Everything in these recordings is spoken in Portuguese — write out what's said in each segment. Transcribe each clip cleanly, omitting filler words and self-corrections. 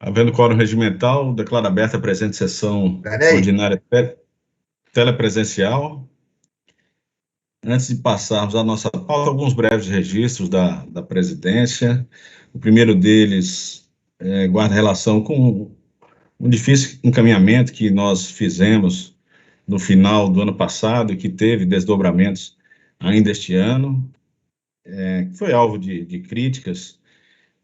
Havendo quórum regimental, declaro aberta a presente sessão Peraí. ordinária telepresencial. Antes de passarmos à nossa pauta, alguns breves registros da presidência. O primeiro deles guarda relação com um difícil encaminhamento que nós fizemos no final do ano passado e que teve desdobramentos ainda este ano, que foi alvo de críticas.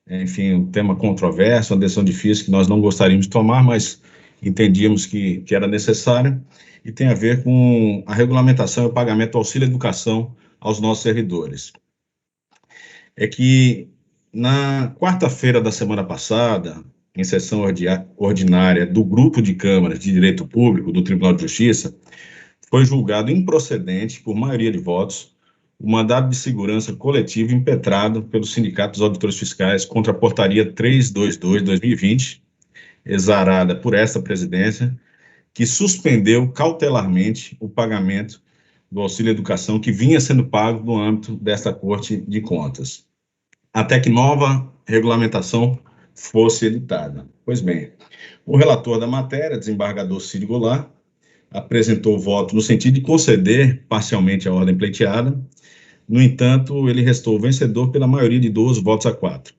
Enfim, um tema controverso, uma decisão difícil que nós não gostaríamos de tomar, mas entendíamos que era necessário, e tem a ver com a regulamentação e o pagamento do auxílio educação aos nossos servidores. É que na quarta-feira da semana passada, em sessão ordinária do Grupo de Câmaras de Direito Público do Tribunal de Justiça, foi julgado improcedente, por maioria de votos, o mandado de segurança coletivo impetrado pelo Sindicato dos Auditores Fiscais contra a Portaria 322/2020, exarada por esta presidência, que suspendeu cautelarmente o pagamento do auxílio educação que vinha sendo pago no âmbito desta Corte de Contas, até que nova regulamentação fosse editada. Pois bem, o relator da matéria, desembargador Cid Goulart, apresentou o voto no sentido de conceder parcialmente a ordem pleiteada. No entanto, ele restou vencedor pela maioria de 12 votos a 4,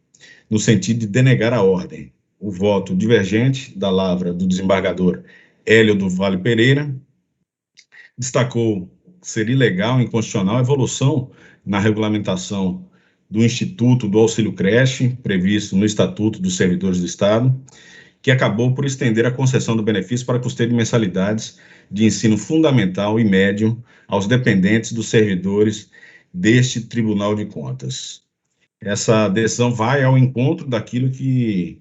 no sentido de denegar a ordem. O voto divergente da lavra do desembargador Hélio do Vale Pereira destacou ser ilegal e inconstitucional a evolução na regulamentação do Instituto do Auxílio Creche, previsto no Estatuto dos Servidores do Estado, que acabou por estender a concessão do benefício para custeio de mensalidades de ensino fundamental e médio aos dependentes dos servidores deste Tribunal de Contas. Essa decisão vai ao encontro daquilo que,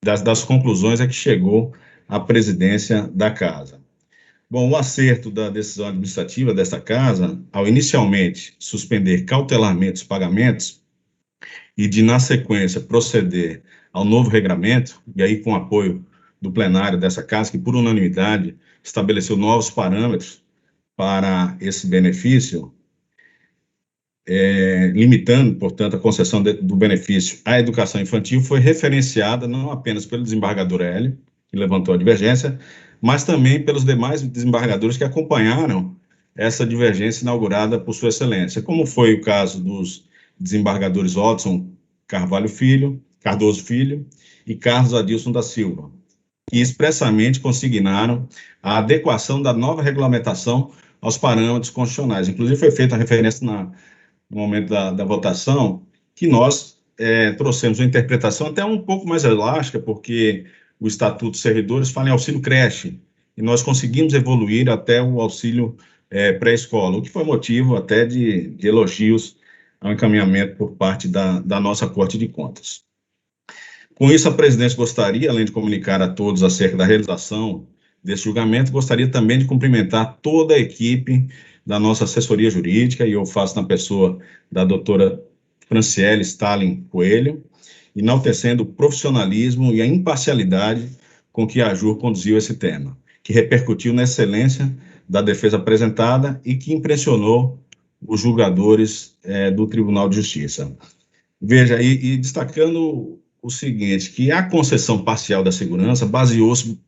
das conclusões a que chegou a presidência da Casa. Bom, o acerto da decisão administrativa desta Casa, ao inicialmente suspender cautelarmente os pagamentos e de, na sequência, proceder ao novo regramento, e aí com apoio do plenário dessa Casa, que por unanimidade estabeleceu novos parâmetros para esse benefício, limitando, portanto, a concessão do benefício à educação infantil, foi referenciada não apenas pelo desembargador Hélio, que levantou a divergência, mas também pelos demais desembargadores que acompanharam essa divergência inaugurada por Sua Excelência, como foi o caso dos desembargadores Hodson Cardoso Filho e Carlos Adilson da Silva, que expressamente consignaram a adequação da nova regulamentação aos parâmetros constitucionais. Inclusive, foi feita a referência no momento da votação, que nós trouxemos uma interpretação até um pouco mais elástica, porque o Estatuto dos Servidores fala em auxílio creche, e nós conseguimos evoluir até o auxílio pré-escola, o que foi motivo até de elogios ao encaminhamento por parte da nossa Corte de Contas. Com isso, a presidência gostaria, além de comunicar a todos acerca da realização desse julgamento, gostaria também de cumprimentar toda a equipe da nossa assessoria jurídica, e eu faço na pessoa da doutora Franciele Stalin Coelho, enaltecendo o profissionalismo e a imparcialidade com que a AJUR conduziu esse tema, que repercutiu na excelência da defesa apresentada e que impressionou os julgadores do Tribunal de Justiça. Veja, e destacando o seguinte, que a concessão parcial da segurança baseou-se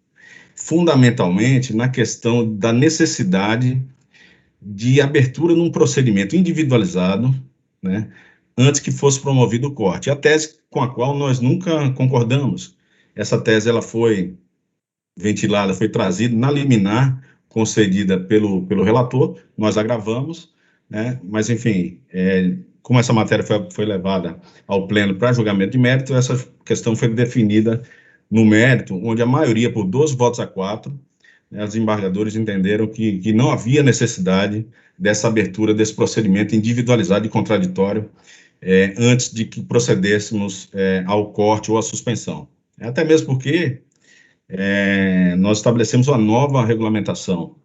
fundamentalmente na questão da necessidade de abertura num procedimento individualizado, né, antes que fosse promovido o corte. A tese com a qual nós nunca concordamos. Essa tese ela foi ventilada, foi trazida na liminar concedida pelo relator, nós agravamos, né, mas, enfim, como essa matéria foi levada ao pleno para julgamento de mérito, essa questão foi definida no mérito, onde a maioria, por 12 votos a 4, os desembargadores entenderam que não havia necessidade dessa abertura desse procedimento individualizado e contraditório antes de que procedêssemos ao corte ou à suspensão. Até mesmo porque nós estabelecemos uma nova regulamentação,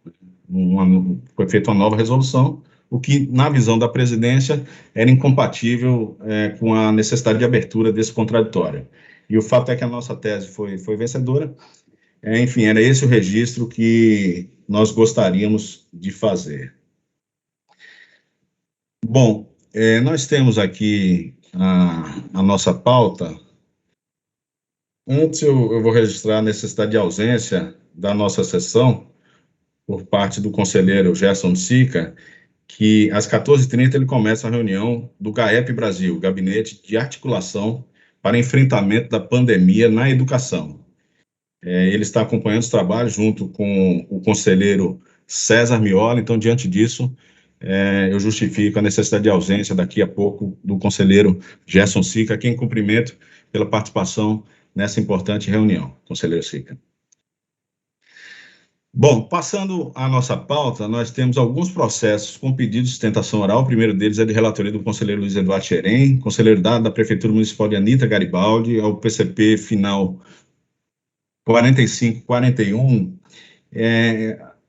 foi feita uma nova resolução, o que, na visão da presidência, era incompatível com a necessidade de abertura desse contraditório. E o fato é que a nossa tese foi vencedora. Enfim, era esse o registro que nós gostaríamos de fazer. Bom, nós temos aqui a nossa pauta, Antes, eu vou registrar a necessidade de ausência da nossa sessão por parte do conselheiro Gerson Sica, que às 14h30 ele começa a reunião do GAEP Brasil, Gabinete de Articulação para Enfrentamento da Pandemia na Educação. Ele está acompanhando os trabalhos junto com o conselheiro César Miola, então, diante disso, eu justifico a necessidade de ausência daqui a pouco do conselheiro Gerson Sica, a quem cumprimento pela participação nessa importante reunião, conselheiro Sica. Bom, passando a nossa pauta, nós temos alguns processos com pedido de sustentação oral. O primeiro deles é de relatoria do conselheiro Luiz Eduardo Xerém, conselheiro dado da Prefeitura Municipal de Anita Garibaldi, ao PCP final 4541.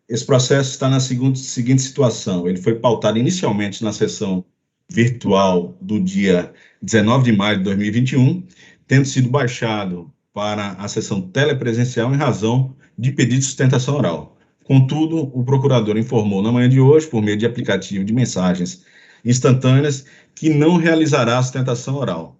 Esse processo está na seguinte situação: ele foi pautado inicialmente na sessão virtual do dia 19 de maio de 2021, tendo sido baixado para a sessão telepresencial em razão de pedido de sustentação oral. Contudo, o procurador informou na manhã de hoje, por meio de aplicativo de mensagens instantâneas, que não realizará a sustentação oral.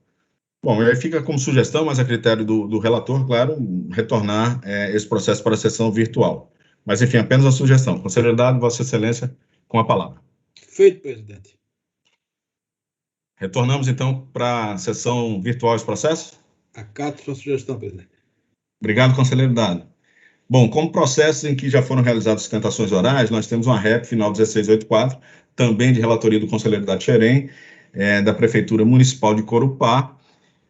Bom, aí fica como sugestão, mas a critério do relator, claro, retornar esse processo para a sessão virtual. Mas, enfim, apenas uma sugestão. Conselheiro dado, Vossa Excelência, com a palavra. Feito, presidente. Retornamos, então, para a sessão virtual dos processos? Acato sua sugestão, presidente. Obrigado, conselheiro dado. Bom, como processos em que já foram realizadas sustentações orais, nós temos uma REP final 1684, também de relatoria do conselheiro dado Xerém, da Prefeitura Municipal de Corupá.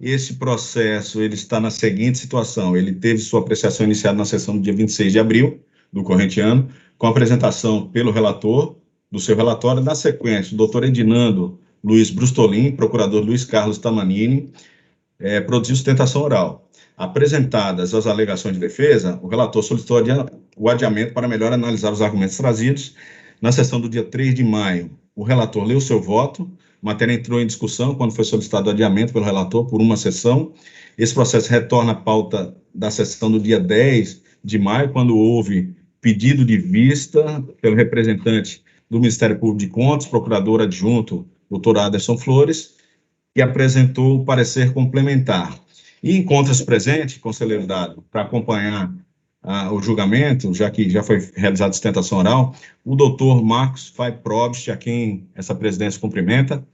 Esse processo ele está na seguinte situação: ele teve sua apreciação iniciada na sessão do dia 26 de abril do corrente ano, com apresentação pelo relator do seu relatório. Na sequência, o doutor Edinando Luiz Brustolin, procurador Luiz Carlos Tamanini, produziu sustentação oral. Apresentadas as alegações de defesa, o relator solicitou o adiamento para melhor analisar os argumentos trazidos. Na sessão do dia 3 de maio, o relator leu seu voto, a matéria entrou em discussão quando foi solicitado o adiamento pelo relator por uma sessão. Esse processo retorna à pauta da sessão do dia 10 de maio, quando houve pedido de vista pelo representante do Ministério Público de Contas, procurador adjunto, doutor Aderson Flores, que apresentou o parecer complementar. E encontra-se presente, conselheiro dado, para acompanhar o julgamento, já que já foi realizada a sustentação oral, o doutor Marcos Fay Probst, a quem essa presidência cumprimenta.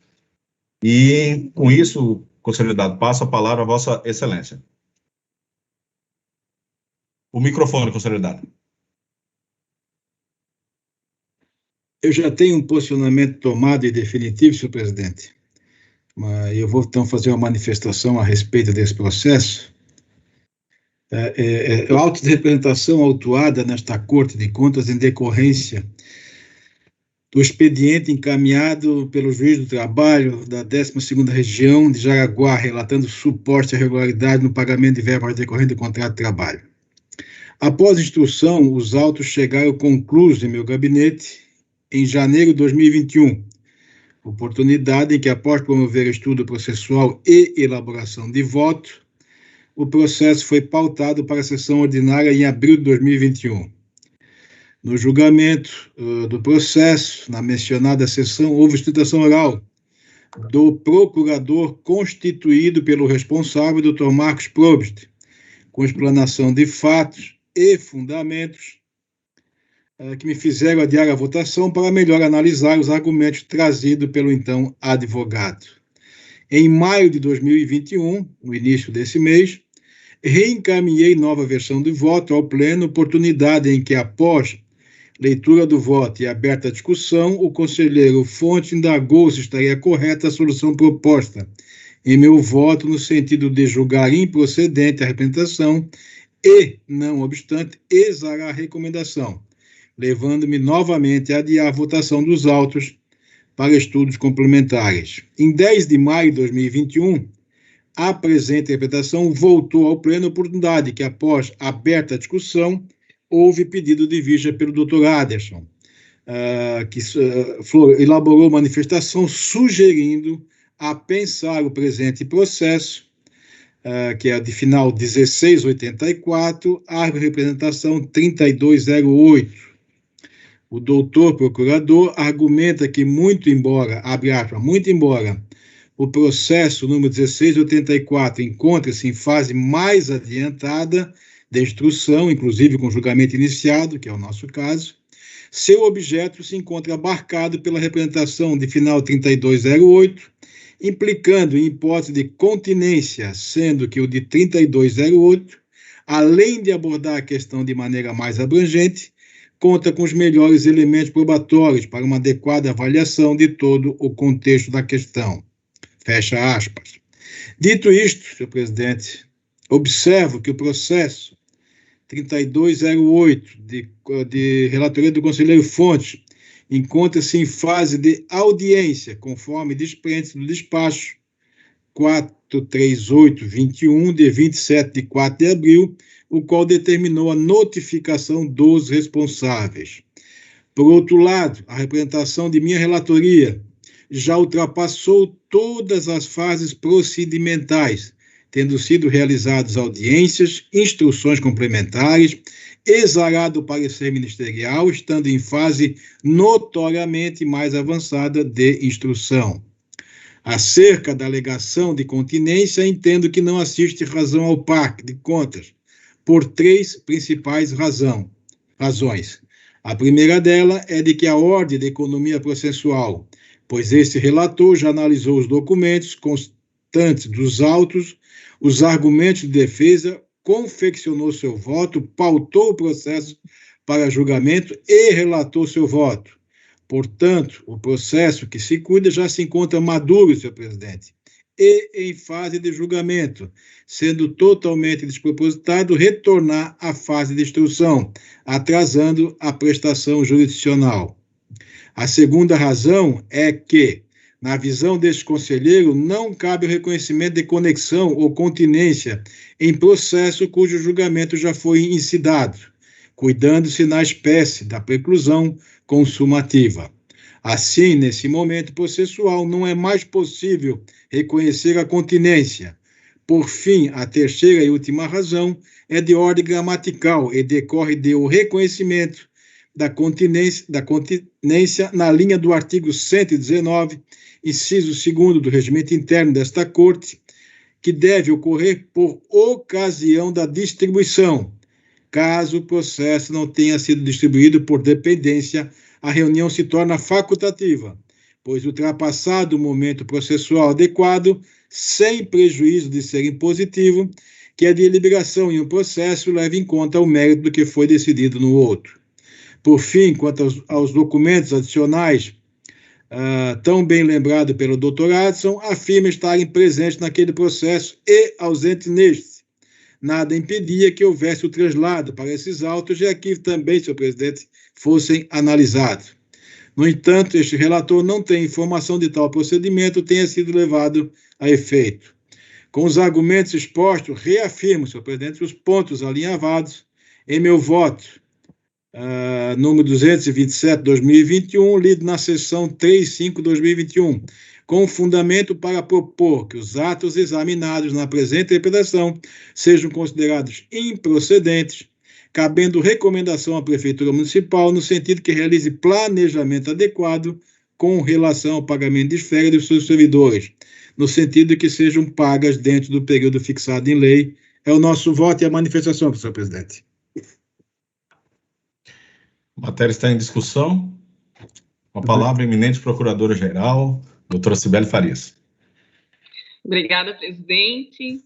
E, com isso, conselheiro dado, passo a palavra a Vossa Excelência. O microfone, conselheiro dado. Eu já tenho um posicionamento tomado e definitivo, senhor presidente. Mas eu vou, então, fazer uma manifestação a respeito desse processo. A auto de representação autuada nesta Corte de Contas em decorrência do expediente encaminhado pelo juiz do trabalho da 12ª Região de Jaraguá, relatando suposta irregularidade no pagamento de verbas decorrente do contrato de trabalho. Após instrução, os autos chegaram conclusos em meu gabinete em janeiro de 2021, oportunidade em que, após promover estudo processual e elaboração de voto, o processo foi pautado para a sessão ordinária em abril de 2021. No julgamento do processo, na mencionada sessão, houve sustentação oral do procurador constituído pelo responsável, Dr. Marcos Probst, com explanação de fatos e fundamentos que me fizeram adiar a votação para melhor analisar os argumentos trazidos pelo então advogado. Em maio de 2021, no início desse mês, reencaminhei nova versão do voto ao pleno, oportunidade em que, após leitura do voto e aberta a discussão, o conselheiro Fonte indagou se estaria correta a solução proposta em meu voto, no sentido de julgar improcedente a representação e, não obstante, exarar a recomendação, levando-me novamente a adiar a votação dos autos para estudos complementares. Em 10 de maio de 2021, a presente interpretação voltou ao pleno, oportunidade que, após aberta a discussão, houve pedido de vista pelo Dr. Aderson, que elaborou manifestação sugerindo apensar o presente processo, que é de final 1684, a representação 3208. O doutor procurador argumenta que, muito embora, abre aspas, muito embora o processo número 1684 encontra-se em fase mais adiantada de instrução, inclusive com julgamento iniciado, que é o nosso caso. Seu objeto se encontra abarcado pela representação de final 3208, implicando em hipótese de continência, sendo que o de 3208, além de abordar a questão de maneira mais abrangente, conta com os melhores elementos probatórios para uma adequada avaliação de todo o contexto da questão. Fecha aspas. Dito isto, senhor presidente, observo que o processo 3208, de relatoria do conselheiro Fontes, encontra-se em fase de audiência, conforme desprende do despacho 43821, de 27 de 4 de abril, o qual determinou a notificação dos responsáveis. Por outro lado, a representação de minha relatoria já ultrapassou todas as fases procedimentais, tendo sido realizadas audiências, instruções complementares, exarado o parecer ministerial, estando em fase notoriamente mais avançada de instrução. Acerca da alegação de continência, entendo que não assiste razão ao PAC de contas, por três principais razões. A primeira dela é de que a ordem de economia processual, pois esse relator já analisou os documentos constantes dos autos, os argumentos de defesa, confeccionou seu voto, pautou o processo para julgamento e relatou seu voto. Portanto, o processo que se cuida já se encontra maduro, senhor presidente, e em fase de julgamento, sendo totalmente despropositado retornar à fase de instrução, atrasando a prestação jurisdicional. A segunda razão é que, na visão deste conselheiro, não cabe o reconhecimento de conexão ou continência em processo cujo julgamento já foi incidado, cuidando-se na espécie da preclusão consumativa. Assim, nesse momento processual, não é mais possível reconhecer a continência. Por fim, a terceira e última razão é de ordem gramatical e decorre do reconhecimento da continência na linha do artigo 119, inciso 2º do regimento interno desta Corte, que deve ocorrer por ocasião da distribuição. Caso o processo não tenha sido distribuído por dependência, a reunião se torna facultativa, pois ultrapassado o momento processual adequado, sem prejuízo de ser impositivo, que a deliberação em um processo leve em conta o mérito do que foi decidido no outro. Por fim, quanto aos documentos adicionais, tão bem lembrado pelo Dr. Adson, afirma estarem presentes naquele processo e ausentes neste. Nada impedia que houvesse o traslado para esses autos e aqui também, senhor presidente, fossem analisados. No entanto, este relator não tem informação de tal procedimento tenha sido levado a efeito. Com os argumentos expostos, reafirmo, senhor presidente, os pontos alinhavados em meu voto, número 227/2021, lido na sessão 35/2021, com fundamento para propor que os atos examinados na presente interpretação sejam considerados improcedentes, cabendo recomendação à Prefeitura Municipal no sentido que realize planejamento adequado com relação ao pagamento de férias dos seus servidores, no sentido de que sejam pagas dentro do período fixado em lei. É o nosso voto e a manifestação, senhor presidente. A matéria está em discussão. Com a palavra, eminente procuradora-geral, doutora Cibele Farias. Obrigada, presidente,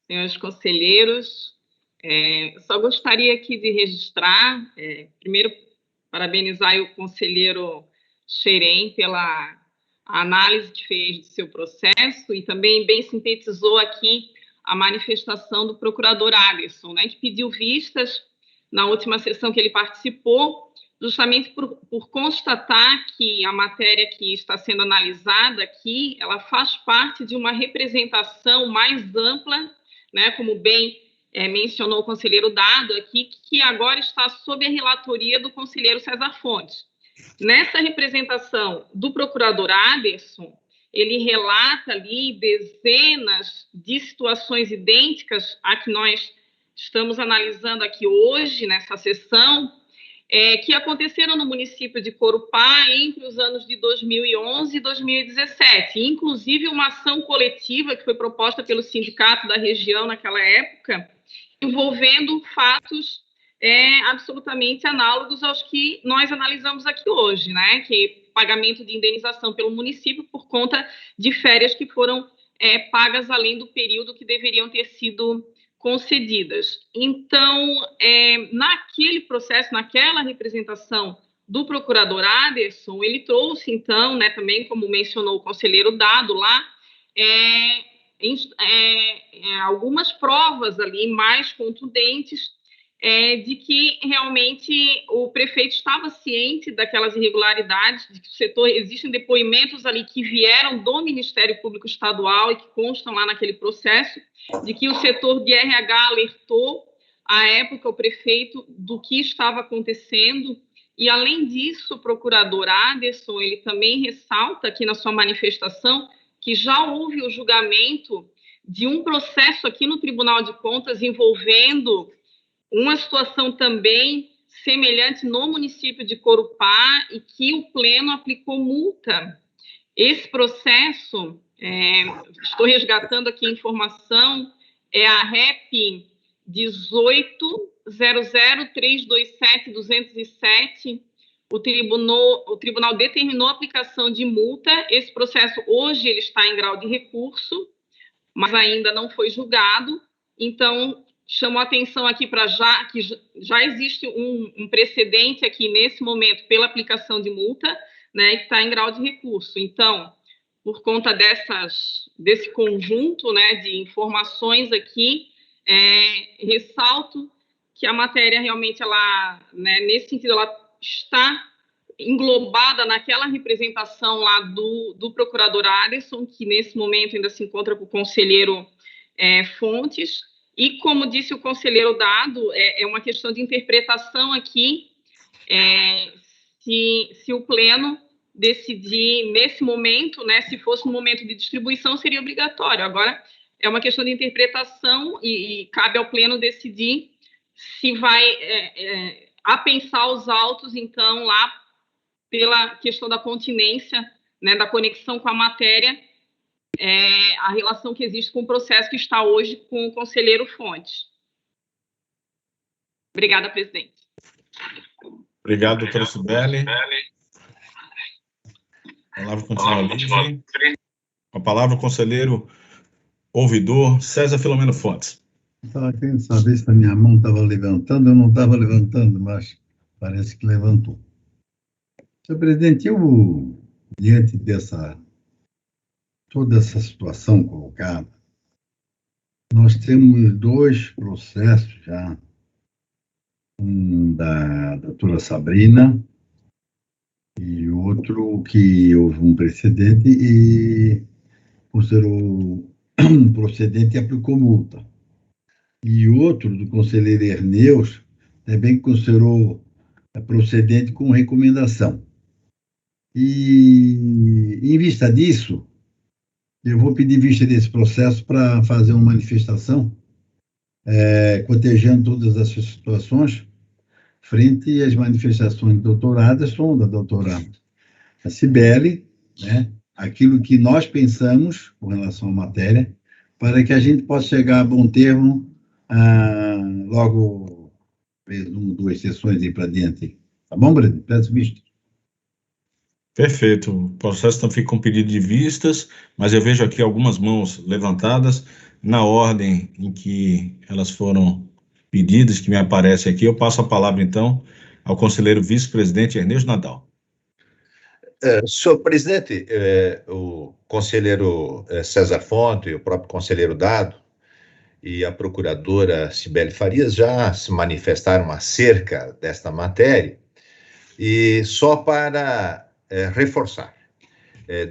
senhores conselheiros. Só gostaria aqui de registrar, primeiro, parabenizar o conselheiro Xerém pela análise que fez do seu processo e também bem sintetizou aqui a manifestação do procurador Aderson, né, que pediu vistas na última sessão que ele participou, justamente por constatar que a matéria que está sendo analisada aqui, ela faz parte de uma representação mais ampla, né, como bem mencionou o conselheiro Dado aqui, que agora está sob a relatoria do conselheiro César Fontes. Nessa representação do procurador Aderson, ele relata ali dezenas de situações idênticas a que nós estamos analisando aqui hoje, nessa sessão, que aconteceram no município de Corupá entre os anos de 2011 e 2017, inclusive uma ação coletiva que foi proposta pelo sindicato da região naquela época, envolvendo fatos absolutamente análogos aos que nós analisamos aqui hoje, né? Que pagamento de indenização pelo município por conta de férias que foram pagas além do período que deveriam ter sido concedidas. Então, naquele processo, naquela representação do procurador Aderson, ele trouxe, então, né, também, como mencionou o conselheiro Dado lá, algumas provas ali mais contundentes de que realmente o prefeito estava ciente daquelas irregularidades, de que o setor, existem depoimentos ali que vieram do Ministério Público Estadual e que constam lá naquele processo, de que o setor de RH alertou à época o prefeito do que estava acontecendo. E, além disso, o procurador Aderson, ele também ressalta aqui na sua manifestação que já houve o julgamento de um processo aqui no Tribunal de Contas envolvendo uma situação também semelhante no município de Corupá e que o Pleno aplicou multa. Esse processo, estou resgatando aqui a informação, é a REP 18.00.327.207. O tribunal determinou a aplicação de multa. Esse processo hoje ele está em grau de recurso, mas ainda não foi julgado. Então, chamo a atenção aqui para que já existe um precedente aqui nesse momento pela aplicação de multa, né, que está em grau de recurso. Então, por conta desse conjunto, né, de informações aqui, ressalto que a matéria realmente, ela, né, nesse sentido, ela está englobada naquela representação lá do procurador Aderson, que nesse momento ainda se encontra com o conselheiro Fontes. E, como disse o conselheiro Dado, é uma questão de interpretação aqui, se o Pleno decidir nesse momento, né, se fosse no momento de distribuição, seria obrigatório. Agora, é uma questão de interpretação e cabe ao Pleno decidir se vai apensar os autos, então, lá pela questão da continência, né, da conexão com a matéria, a relação que existe com o processo que está hoje com o conselheiro Fontes. Obrigada, presidente. Obrigado, doutora Cibele. A palavra continua livre. A palavra, o conselheiro ouvidor César Filomeno Fontes. Estava querendo saber se a minha mão estava levantando. Eu não estava levantando, mas parece que levantou. Senhor presidente, eu, diante toda essa situação colocada, nós temos dois processos já, um da doutora Sabrina e outro que houve um precedente e considerou um procedente e aplicou multa. E outro do conselheiro Erneus também considerou procedente com recomendação. E, em vista disso, eu vou pedir vista desse processo para fazer uma manifestação, cotejando todas essas situações, frente às manifestações do doutor Aderson, da doutora Cibele, né, aquilo que nós pensamos com relação à matéria, para que a gente possa chegar a bom termo logo, duas sessões aí para diante. Tá bom, Breno? Peço vista. Perfeito. O processo também fica com pedido de vistas, mas eu vejo aqui algumas mãos levantadas na ordem em que elas foram pedidas, que me aparece aqui. Eu passo a palavra, então, ao conselheiro vice-presidente Erneus Nadal. Senhor presidente, o conselheiro César Fonte, o próprio conselheiro Dado e a procuradora Cibele Farias já se manifestaram acerca desta matéria, e só para reforçar,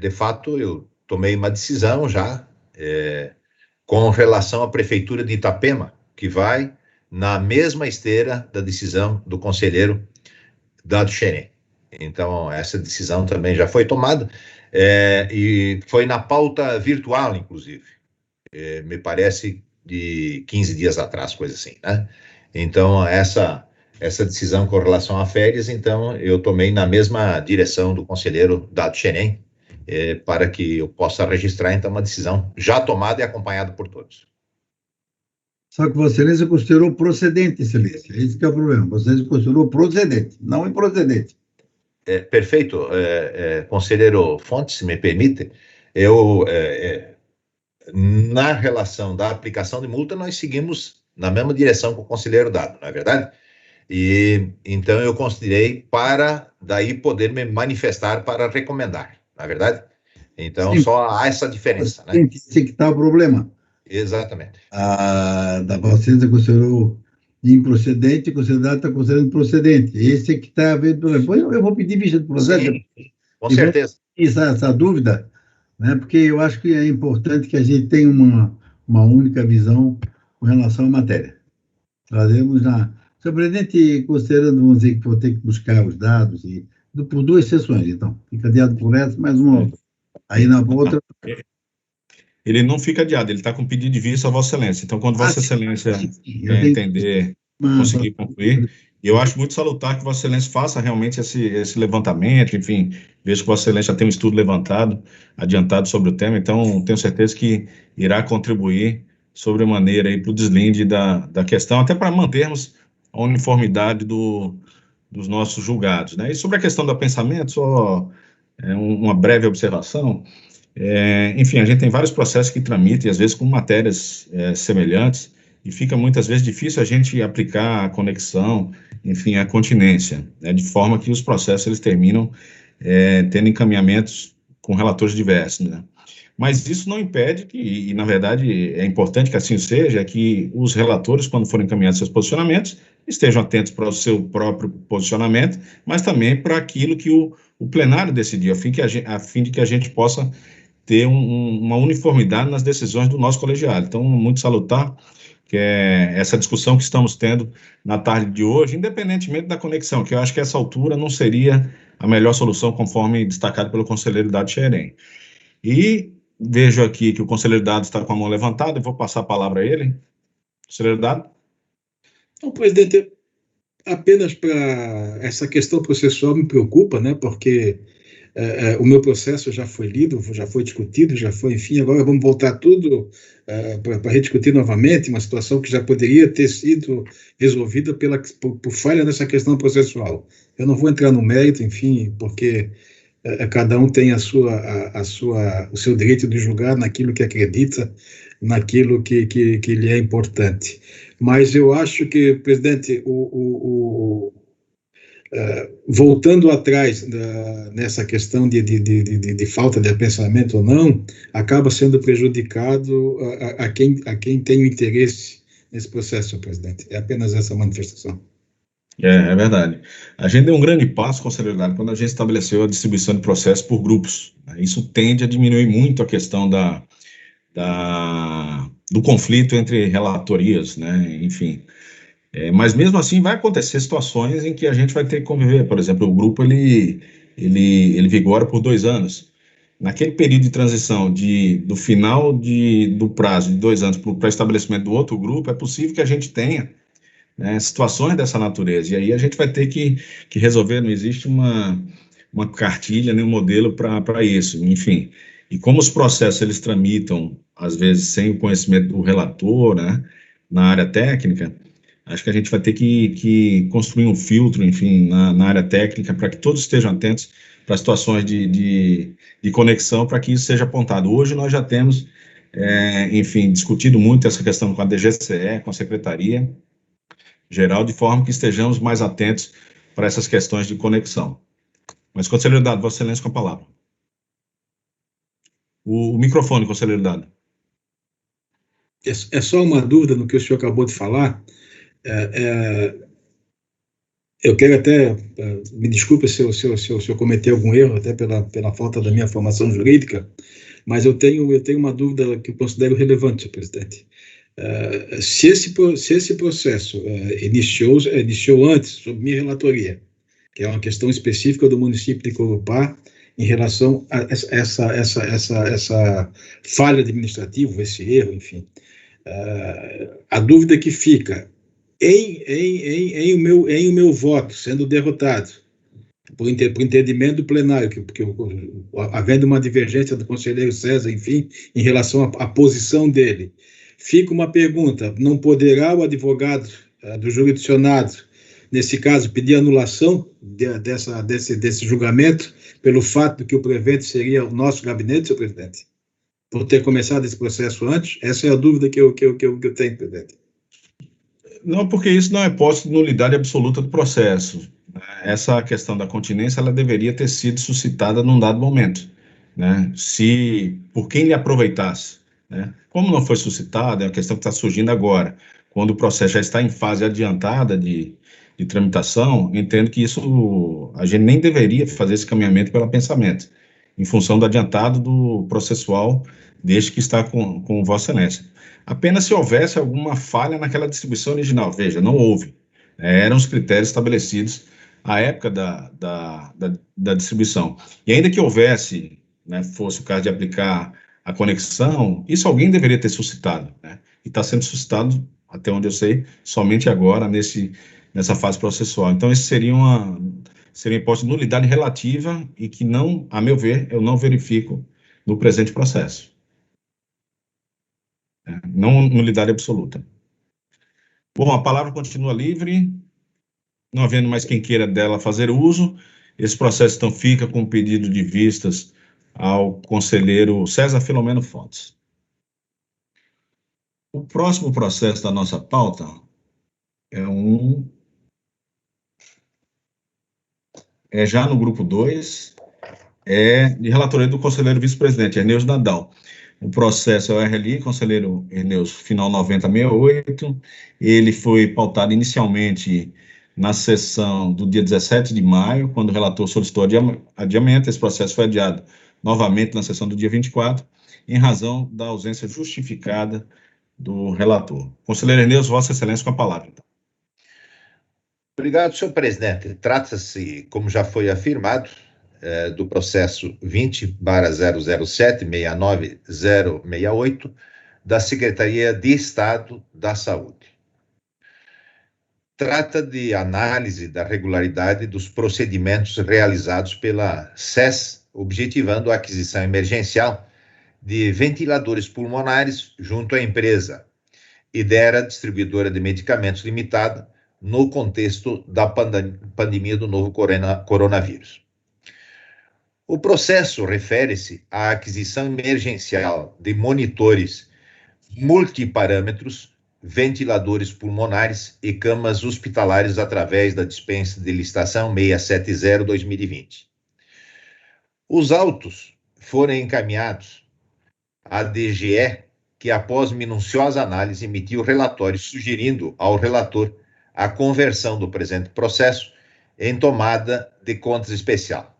de fato, eu tomei uma decisão já com relação à Prefeitura de Itapema, que vai na mesma esteira da decisão do conselheiro Dado Xerém. Então, essa decisão também já foi tomada, e foi na pauta virtual, inclusive, me parece de 15 dias atrás, coisa assim, né? Então, essa essa decisão com relação a férias, então eu tomei na mesma direção do conselheiro Dado Xerém, para que eu possa registrar, então, uma decisão já tomada e acompanhada por todos. Só que Vossa Excelência considerou procedente, Excelência. Esse que é o problema. Vossa Excelência considerou procedente, não improcedente. Perfeito. Conselheiro Fontes, se me permite, eu, na relação da aplicação de multa, nós seguimos na mesma direção que o conselheiro Dado, não é verdade? E então eu considerei para daí poder me manifestar para recomendar, não é verdade? Então, sim, só há essa diferença, né? Esse que está o problema. Exatamente. Da Vossa Excelência considerou improcedente, o conselheiro está considerando procedente. Esse é que está havendo problema. Eu vou pedir vista do processo. Sim, com certeza. Essa dúvida, né? Porque eu acho que é importante que a gente tenha uma única visão com relação à matéria. Trazemos Senhor presidente, considerando, vamos dizer, que vou ter que buscar os dados, por duas sessões, então. Fica adiado por essa, mais uma outra. Aí na outra... Ele não fica adiado, ele está com pedido de vista a Vossa Excelência. Então, quando Vossa Excelência quer entender, conseguir concluir, eu acho muito salutar que Vossa Excelência faça realmente esse levantamento, enfim, vejo que Vossa Excelência já tem um estudo adiantado sobre o tema, então tenho certeza que irá contribuir sobremaneira aí para o deslinde da questão, até para mantermos a uniformidade dos nossos julgados, né? E sobre a questão do pensamento, só uma breve observação. Enfim, a gente tem vários processos que tramitam, e às vezes com matérias semelhantes, e fica muitas vezes difícil a gente aplicar a conexão, enfim, a continência, né, de forma que os processos eles terminam tendo encaminhamentos com relatores diversos, né? Mas isso não impede que, e na verdade é importante que assim seja, que os relatores, quando forem encaminhados seus posicionamentos, estejam atentos para o seu próprio posicionamento, mas também para aquilo que o plenário decidiu, a fim de que a gente possa ter uma uniformidade nas decisões do nosso colegiado. Então, muito salutar que essa discussão que estamos tendo na tarde de hoje, independentemente da conexão, que eu acho que essa altura não seria a melhor solução, conforme destacado pelo conselheiro Dado Xerém. E vejo aqui que o conselheiro Dado está com a mão levantada, eu vou passar a palavra a ele. Conselheiro Dado? Não, presidente, apenas para essa questão processual me preocupa, né, porque o meu processo já foi lido, já foi discutido, enfim, agora vamos voltar tudo para rediscutir novamente, uma situação que já poderia ter sido resolvida por falha nessa questão processual. Eu não vou entrar no mérito, enfim, porque cada um tem o seu direito de julgar naquilo que acredita, naquilo que lhe é importante. Mas eu acho que, presidente, voltando atrás nessa questão de falta de pensamento ou não, acaba sendo prejudicado a quem tem o interesse nesse processo, presidente. É apenas essa manifestação. É verdade. A gente deu um grande passo, conselheiro Dado, quando a gente estabeleceu a distribuição de processos por grupos. Isso tende a diminuir muito a questão do conflito entre relatorias, né? Enfim. Mas mesmo assim vai acontecer situações em que a gente vai ter que conviver. Por exemplo, o grupo ele vigora por 2 anos. Naquele período de transição do final do prazo de 2 anos para o estabelecimento do outro grupo, é possível que a gente tenha, né, situações dessa natureza. E aí a gente vai ter que resolver. Não existe uma cartilha nem um modelo para isso. Enfim. E como os processos eles tramitam às vezes sem o conhecimento do relator, né, na área técnica, acho que a gente vai ter que construir um filtro, enfim, na área técnica, para que todos estejam atentos para situações de conexão, para que isso seja apontado. Hoje nós já temos, enfim, discutido muito essa questão com a DGCE, com a Secretaria Geral, de forma que estejamos mais atentos para essas questões de conexão. Mas, conselheiro Dado, Vossa Excelência com a palavra. O microfone, conselheiro Dado. É só uma dúvida no que o senhor acabou de falar. Eu quero até, me desculpe se eu cometer algum erro, até pela falta da minha formação jurídica, mas eu tenho uma dúvida que eu considero relevante, senhor presidente. Se esse processo iniciou antes, sob minha relatoria, que é uma questão específica do município de Corupá, em relação a essa falha administrativa, esse erro, enfim, a dúvida que fica, em o meu voto, sendo derrotado, por entendimento do plenário, porque havendo uma divergência do conselheiro César, enfim, em relação à posição dele, fica uma pergunta: não poderá o advogado do jurisdicionado, nesse caso, pedir anulação desse julgamento, pelo fato de que o prevente seria o nosso gabinete, senhor presidente? Por ter começado esse processo antes? Essa é a dúvida que eu tenho, presidente. Não, porque isso não é posse de nulidade absoluta do processo. Essa questão da continência, ela deveria ter sido suscitada num dado momento, né? Se, por quem lhe aproveitasse, né? Como não foi suscitada, é uma questão que está surgindo agora. Quando o processo já está em fase adiantada de tramitação, entendo que isso, a gente nem deveria fazer esse caminhamento pelo pensamento, em função do adiantado do processual, desde que está com Vossa Excelência. Apenas se houvesse alguma falha naquela distribuição original. Veja, não houve. Eram os critérios estabelecidos à época da distribuição. E ainda que houvesse, né, fosse o caso de aplicar a conexão, isso alguém deveria ter suscitado, né? E está sendo suscitado, até onde eu sei, somente agora, nessa fase processual. Então, isso seria uma hipótese de nulidade relativa e que não, a meu ver, eu não verifico no presente processo. Não nulidade absoluta. Bom, a palavra continua livre, não havendo mais quem queira dela fazer uso. Esse processo, então, fica com o pedido de vistas ao conselheiro César Filomeno Fontes. O próximo processo da nossa pauta é já no grupo 2, de relatoria do conselheiro vice-presidente, Erneuso Nadal. O processo é o RLI, conselheiro Erneuso, final 9068. Ele foi pautado inicialmente na sessão do dia 17 de maio, quando o relator solicitou adiamento. Esse processo foi adiado novamente na sessão do dia 24, em razão da ausência justificada do relator. Conselheiro Erneuso, Vossa Excelência, com a palavra. Então. Obrigado, senhor presidente. Trata-se, como já foi afirmado, do processo 20/007-69068 da Secretaria de Estado da Saúde. Trata de análise da regularidade dos procedimentos realizados pela SES, objetivando a aquisição emergencial de ventiladores pulmonares junto à empresa Idera Distribuidora de Medicamentos Limitada, no contexto da pandemia do novo coronavírus. O processo refere-se à aquisição emergencial de monitores multiparâmetros, ventiladores pulmonares e camas hospitalares através da dispensa de licitação 670/2020. Os autos foram encaminhados à DGE, que, após minuciosa análise, emitiu relatório sugerindo ao relator a conversão do presente processo em tomada de contas especial,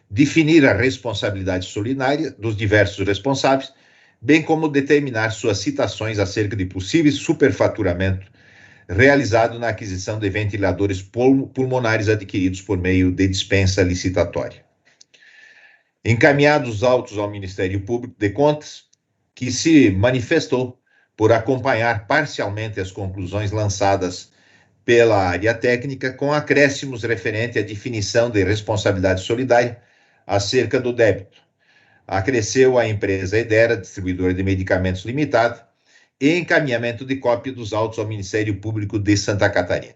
definir a responsabilidade solidária dos diversos responsáveis, bem como determinar suas citações acerca de possíveis superfaturamento realizado na aquisição de ventiladores pulmonares adquiridos por meio de dispensa licitatória. Encaminhados os autos ao Ministério Público de Contas, que se manifestou por acompanhar parcialmente as conclusões lançadas pela área técnica, com acréscimos referente à definição de responsabilidade solidária acerca do débito. Acresceu a empresa Idera, Distribuidora de Medicamentos Limitada, e encaminhamento de cópia dos autos ao Ministério Público de Santa Catarina.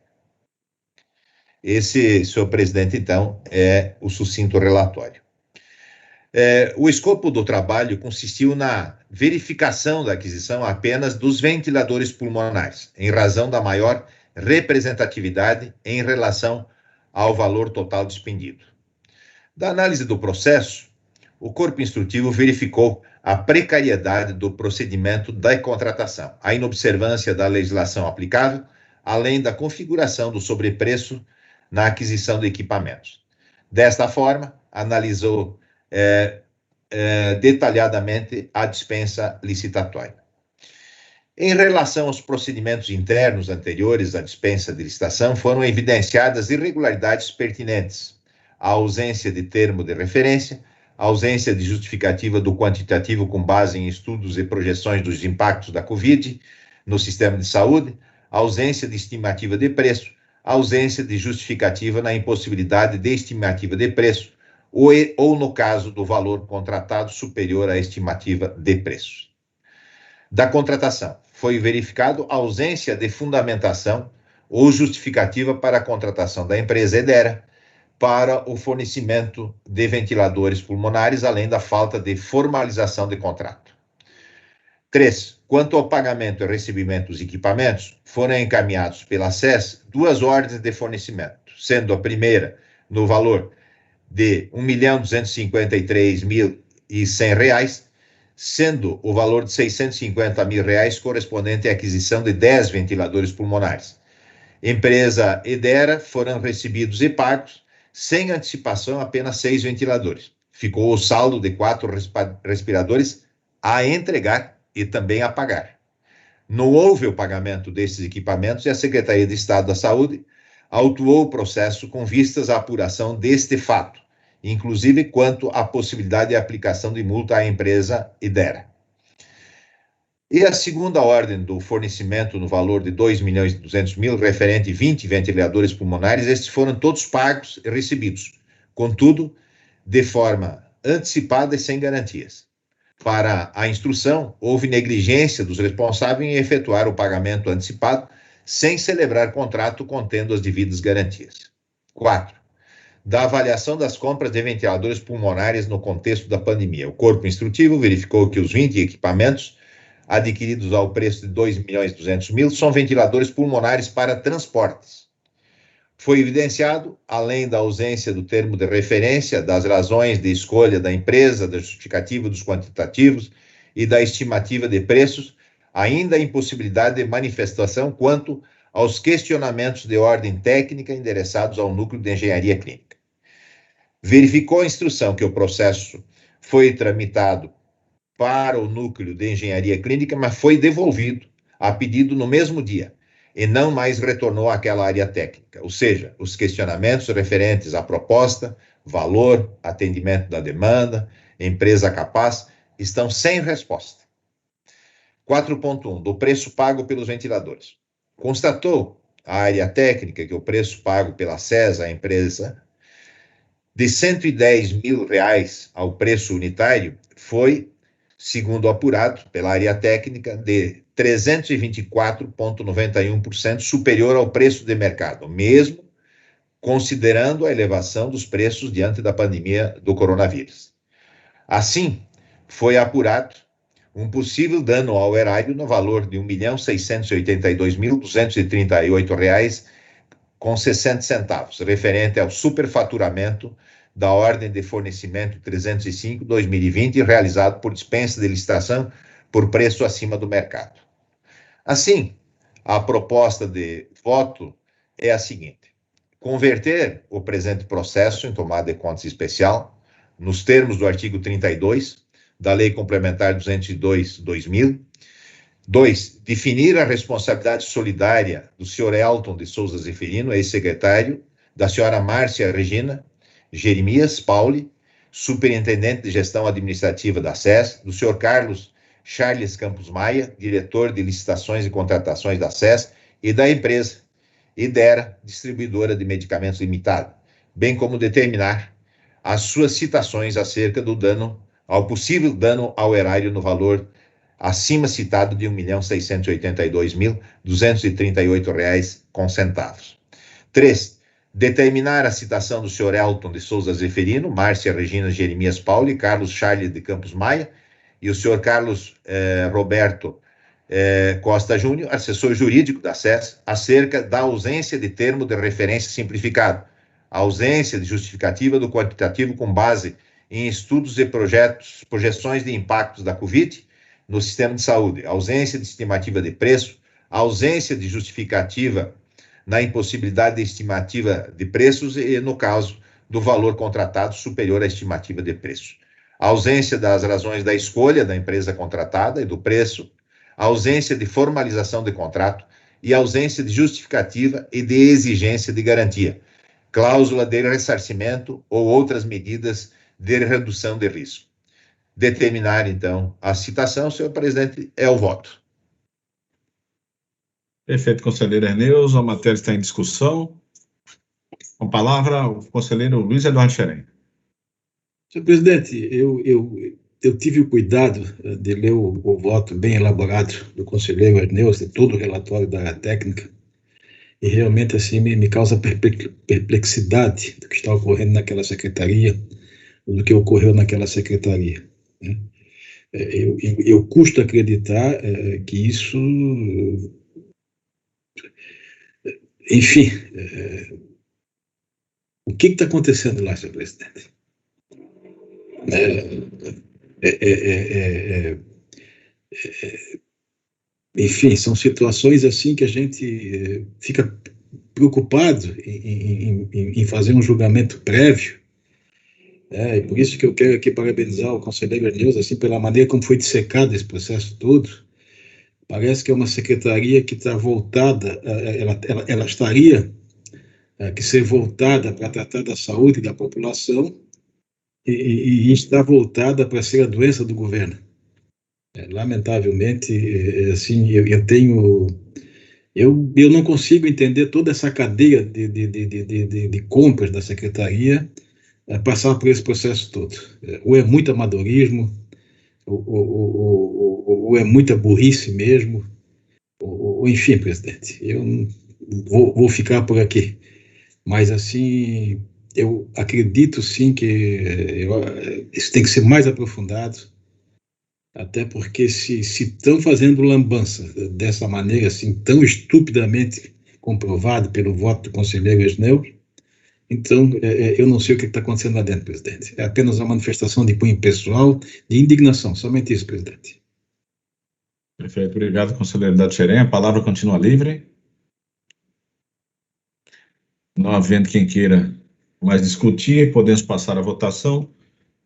Esse, senhor presidente, então, é o sucinto relatório. O escopo do trabalho consistiu na verificação da aquisição apenas dos ventiladores pulmonares, em razão da maior representatividade em relação ao valor total despendido. Da análise do processo, o corpo instrutivo verificou a precariedade do procedimento da contratação, a inobservância da legislação aplicável, além da configuração do sobrepreço na aquisição de equipamentos. Desta forma, analisou detalhadamente a dispensa licitatória. Em relação aos procedimentos internos anteriores à dispensa de licitação, foram evidenciadas irregularidades pertinentes: a ausência de termo de referência, a ausência de justificativa do quantitativo com base em estudos e projeções dos impactos da Covid no sistema de saúde, ausência de estimativa de preço, ausência de justificativa na impossibilidade de estimativa de preço, ou no caso do valor contratado superior à estimativa de preço. Da contratação, foi verificado a ausência de fundamentação ou justificativa para a contratação da empresa Edera para o fornecimento de ventiladores pulmonares, além da falta de formalização de contrato. 3. Quanto ao pagamento e recebimento dos equipamentos, foram encaminhados pela SES 2 ordens de fornecimento, sendo a primeira no valor de R$ 1.253.100, sendo o valor de R$ 650.000 correspondente à aquisição de 10 ventiladores pulmonares. Empresa Edera foram recebidos e pagos, sem antecipação, apenas 6 ventiladores. Ficou o saldo de 4 respiradores a entregar e também a pagar. Não houve o pagamento desses equipamentos e a Secretaria de Estado da Saúde autuou o processo com vistas à apuração deste fato, inclusive quanto à possibilidade de aplicação de multa à empresa Edera. E a segunda ordem do fornecimento no valor de R$ 2.200.000, referente a 20 ventiladores pulmonares, estes foram todos pagos e recebidos, contudo, de forma antecipada e sem garantias. Para a instrução, houve negligência dos responsáveis em efetuar o pagamento antecipado, sem celebrar contrato contendo as devidas garantias. 4. Da avaliação das compras de ventiladores pulmonares no contexto da pandemia. O corpo instrutivo verificou que os 20 equipamentos adquiridos ao preço de R$ 2.200.000 são ventiladores pulmonares para transportes. Foi evidenciado, além da ausência do termo de referência, das razões de escolha da empresa, da justificativa dos quantitativos e da estimativa de preços, ainda a impossibilidade de manifestação quanto aos questionamentos de ordem técnica endereçados ao Núcleo de Engenharia Clínica. Verificou a instrução que o processo foi tramitado para o Núcleo de Engenharia Clínica, mas foi devolvido a pedido no mesmo dia e não mais retornou àquela área técnica, ou seja, os questionamentos referentes à proposta, valor, atendimento da demanda, empresa capaz, estão sem resposta. 4.1. Do preço pago pelos ventiladores. Constatou a área técnica que o preço pago pela SES, a empresa, de R$ 110.000 ao preço unitário foi, segundo apurado pela área técnica, de 324,91% superior ao preço de mercado, mesmo considerando a elevação dos preços diante da pandemia do coronavírus. Assim, foi apurado um possível dano ao erário no valor de R$ 1.682.230,60, referente ao superfaturamento da ordem de fornecimento 305/2020, realizado por dispensa de licitação por preço acima do mercado. Assim, a proposta de voto é a seguinte: converter o presente processo em tomada de contas especial, nos termos do artigo 32 da Lei Complementar 202/2000. 2. Definir a responsabilidade solidária do senhor Elton de Souza Zeferino, ex-secretário, da senhora Márcia Regina Jeremias Pauli, superintendente de gestão administrativa da SES, do senhor Carlos Charles Campos Maia, diretor de licitações e contratações da SES, e da empresa Edera, distribuidora de medicamentos limitada, bem como determinar as suas citações acerca do dano, ao possível dano ao erário no valor acima citado de R$ 1.682.238,00. 3. Determinar a citação do senhor Elton de Souza Zeferino, Márcia Regina Jeremias Pauli, Carlos Charles de Campos Maia e o senhor Carlos Roberto Costa Júnior, assessor jurídico da SES, acerca da ausência de termo de referência simplificado, a ausência de justificativa do quantitativo com base em estudos e projeções de impactos da Covid no sistema de saúde, ausência de estimativa de preço, ausência de justificativa na impossibilidade de estimativa de preços e, no caso, do valor contratado superior à estimativa de preço. A ausência das razões da escolha da empresa contratada e do preço, a ausência de formalização de contrato e a ausência de justificativa e de exigência de garantia, cláusula de ressarcimento ou outras medidas de redução de risco. Determinar, então, a citação, senhor presidente, é o voto. Perfeito, conselheiro Erneuso. A matéria está em discussão. Com a palavra, o conselheiro Luiz Eduardo Xerém. Senhor presidente, eu tive o cuidado de ler o voto bem elaborado do conselheiro Erneuso, de todo o relatório da área técnica, e realmente assim me causa perplexidade do que está ocorrendo naquela secretaria, do que ocorreu naquela secretaria, né? Eu custo acreditar que isso, enfim, o que está acontecendo lá, senhor presidente? Enfim, são situações assim que a gente fica preocupado em fazer um julgamento prévio. E por isso que eu quero aqui parabenizar o conselheiro Erneuso, assim, pela maneira como foi dissecado esse processo todo. Parece que é uma secretaria que está voltada, ela estaria que ser voltada para tratar da saúde da população e está voltada para ser a doença do governo. Lamentavelmente, assim, eu não consigo entender toda essa cadeia de compras da secretaria passar por esse processo todo. Ou é muito amadorismo, ou é muita burrice mesmo, ou enfim, presidente, eu vou ficar por aqui. Mas, assim, eu acredito, sim, que isso tem que ser mais aprofundado, até porque se estão fazendo lambança dessa maneira, assim, tão estupidamente comprovado pelo voto do conselheiro Erneuso, então, eu não sei o que está acontecendo lá dentro, presidente. É apenas uma manifestação de cunho pessoal, de indignação, somente isso, presidente. Perfeito, obrigado, conselheiro Dado Xerém. A palavra continua livre. Não havendo quem queira mais discutir, podemos passar à votação.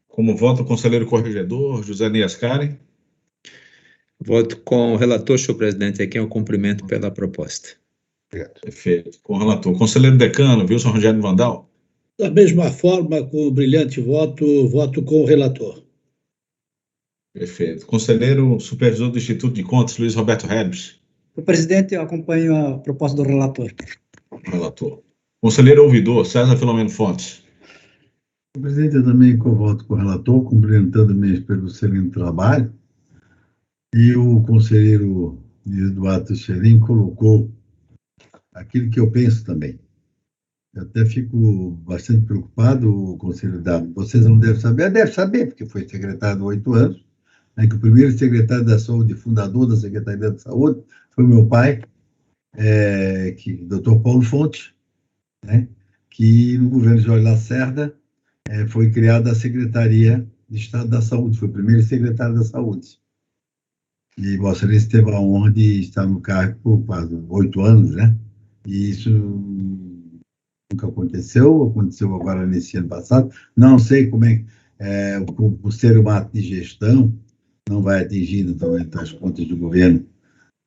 Como vota o conselheiro corregedor, José Niascari? Voto com o relator, senhor presidente, a quem eu cumprimento pela proposta. Obrigado. Perfeito. Com o relator. Conselheiro decano, Wilson Rogério Vandal? Da mesma forma, com o brilhante voto com o relator. Perfeito. Conselheiro supervisor do Instituto de Contas, Luiz Roberto Herbes? Senhor presidente, eu acompanho a proposta do relator. Relator. Conselheiro ouvidor, César Filomeno Fontes? O presidente, eu também voto com o relator, cumprimentando mesmo pelo excelente trabalho. E o conselheiro Eduardo Xerém colocou aquilo que eu penso também. Eu até fico bastante preocupado, conselheiro Dado. Vocês não devem saber, porque foi secretário há 8 anos, né, que o primeiro secretário da Saúde, fundador da Secretaria da Saúde, foi meu pai, Dr. Paulo Fonte, né, que no governo Jorge Lacerda foi criada a Secretaria de Estado da Saúde, foi o primeiro secretário da Saúde. E Vossa Excelência teve a honra de estar no cargo por quase 8 anos, né? E isso nunca aconteceu agora nesse ano passado. Não sei como por ser um ato de gestão, não vai atingir naturalmente as contas do governo,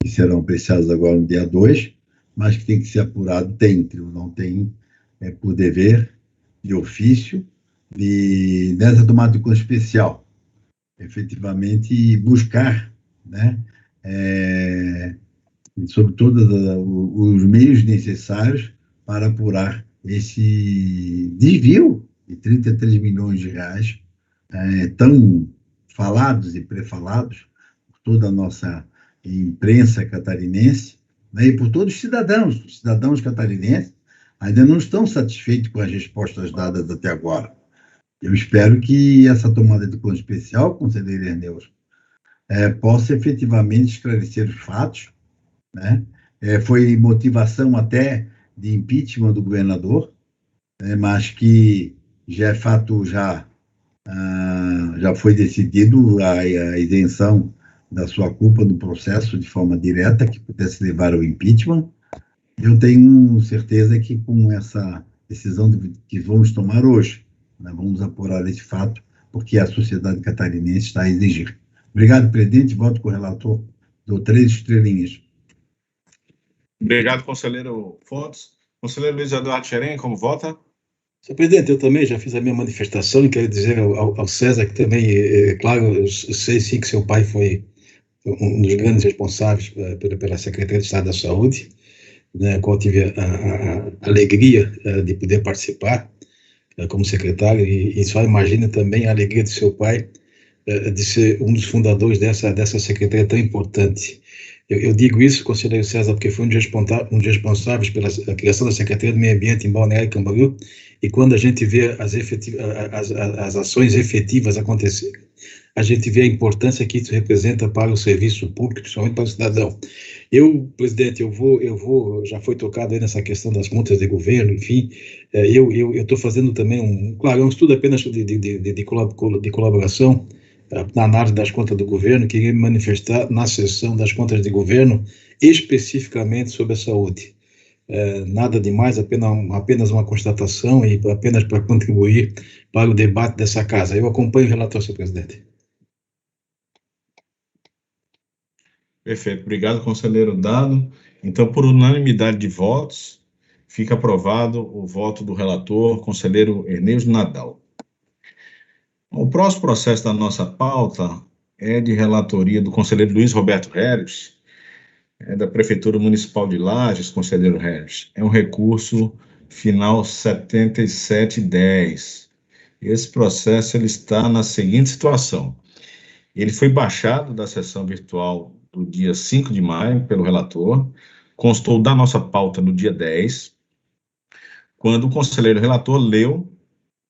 que serão apreciadas agora no dia 2, mas que tem que ser apurado, o tribunal tem por dever, de ofício, nessa tomada de conta especial, efetivamente buscar, né, sobre todos os meios necessários para apurar esse desvio de 33 milhões de reais, tão falados e prefalados por toda a nossa imprensa catarinense, né, e por todos os cidadãos catarinenses, ainda não estão satisfeitos com as respostas dadas até agora. Eu espero que essa tomada de conta especial, conselheiro Erneuso, possa efetivamente esclarecer os fatos, né? Foi motivação até de impeachment do governador, mas que já é fato, já foi decidido a isenção da sua culpa no processo de forma direta, que pudesse levar ao impeachment. Eu tenho certeza que com essa decisão que vamos tomar hoje, nós vamos apurar esse fato, porque a sociedade catarinense está a exigir. Obrigado, presidente. Voto com o relator. Dou 3 estrelinhas. Obrigado, conselheiro Fontes. Conselheiro Luiz Eduardo Xerém, como vota? Senhor presidente, eu também já fiz a minha manifestação e quero dizer ao César que também, claro, eu sei sim que seu pai foi um dos grandes responsáveis pela Secretaria de Estado da Saúde, né, qual tive a alegria de poder participar como secretário, e só imagina também a alegria de seu pai de ser um dos fundadores dessa secretaria tão importante. Eu digo isso, conselheiro César, porque foi um dos responsáveis pela criação da Secretaria do Meio Ambiente em Balneário Camboriú, e quando a gente vê as ações efetivas acontecerem, a gente vê a importância que isso representa para o serviço público, principalmente para o cidadão. Presidente, já foi tocado aí nessa questão das contas de governo, enfim, eu estou fazendo também um estudo apenas de colaboração na análise das contas do governo, queria me manifestar na sessão das contas de governo, especificamente sobre a saúde. Nada demais, apenas uma constatação e apenas para contribuir para o debate dessa casa. Eu acompanho o relator, senhor presidente. Perfeito, obrigado, conselheiro Dado. Então, por unanimidade de votos, fica aprovado o voto do relator, conselheiro Herneus Nadal. O próximo processo da nossa pauta é de relatoria do conselheiro Luiz Roberto Reles, da Prefeitura Municipal de Lages, conselheiro Reles. É um recurso final 7710. Esse processo ele está na seguinte situação. Ele foi baixado da sessão virtual do dia 5 de maio pelo relator, constou da nossa pauta no dia 10, quando o conselheiro relator leu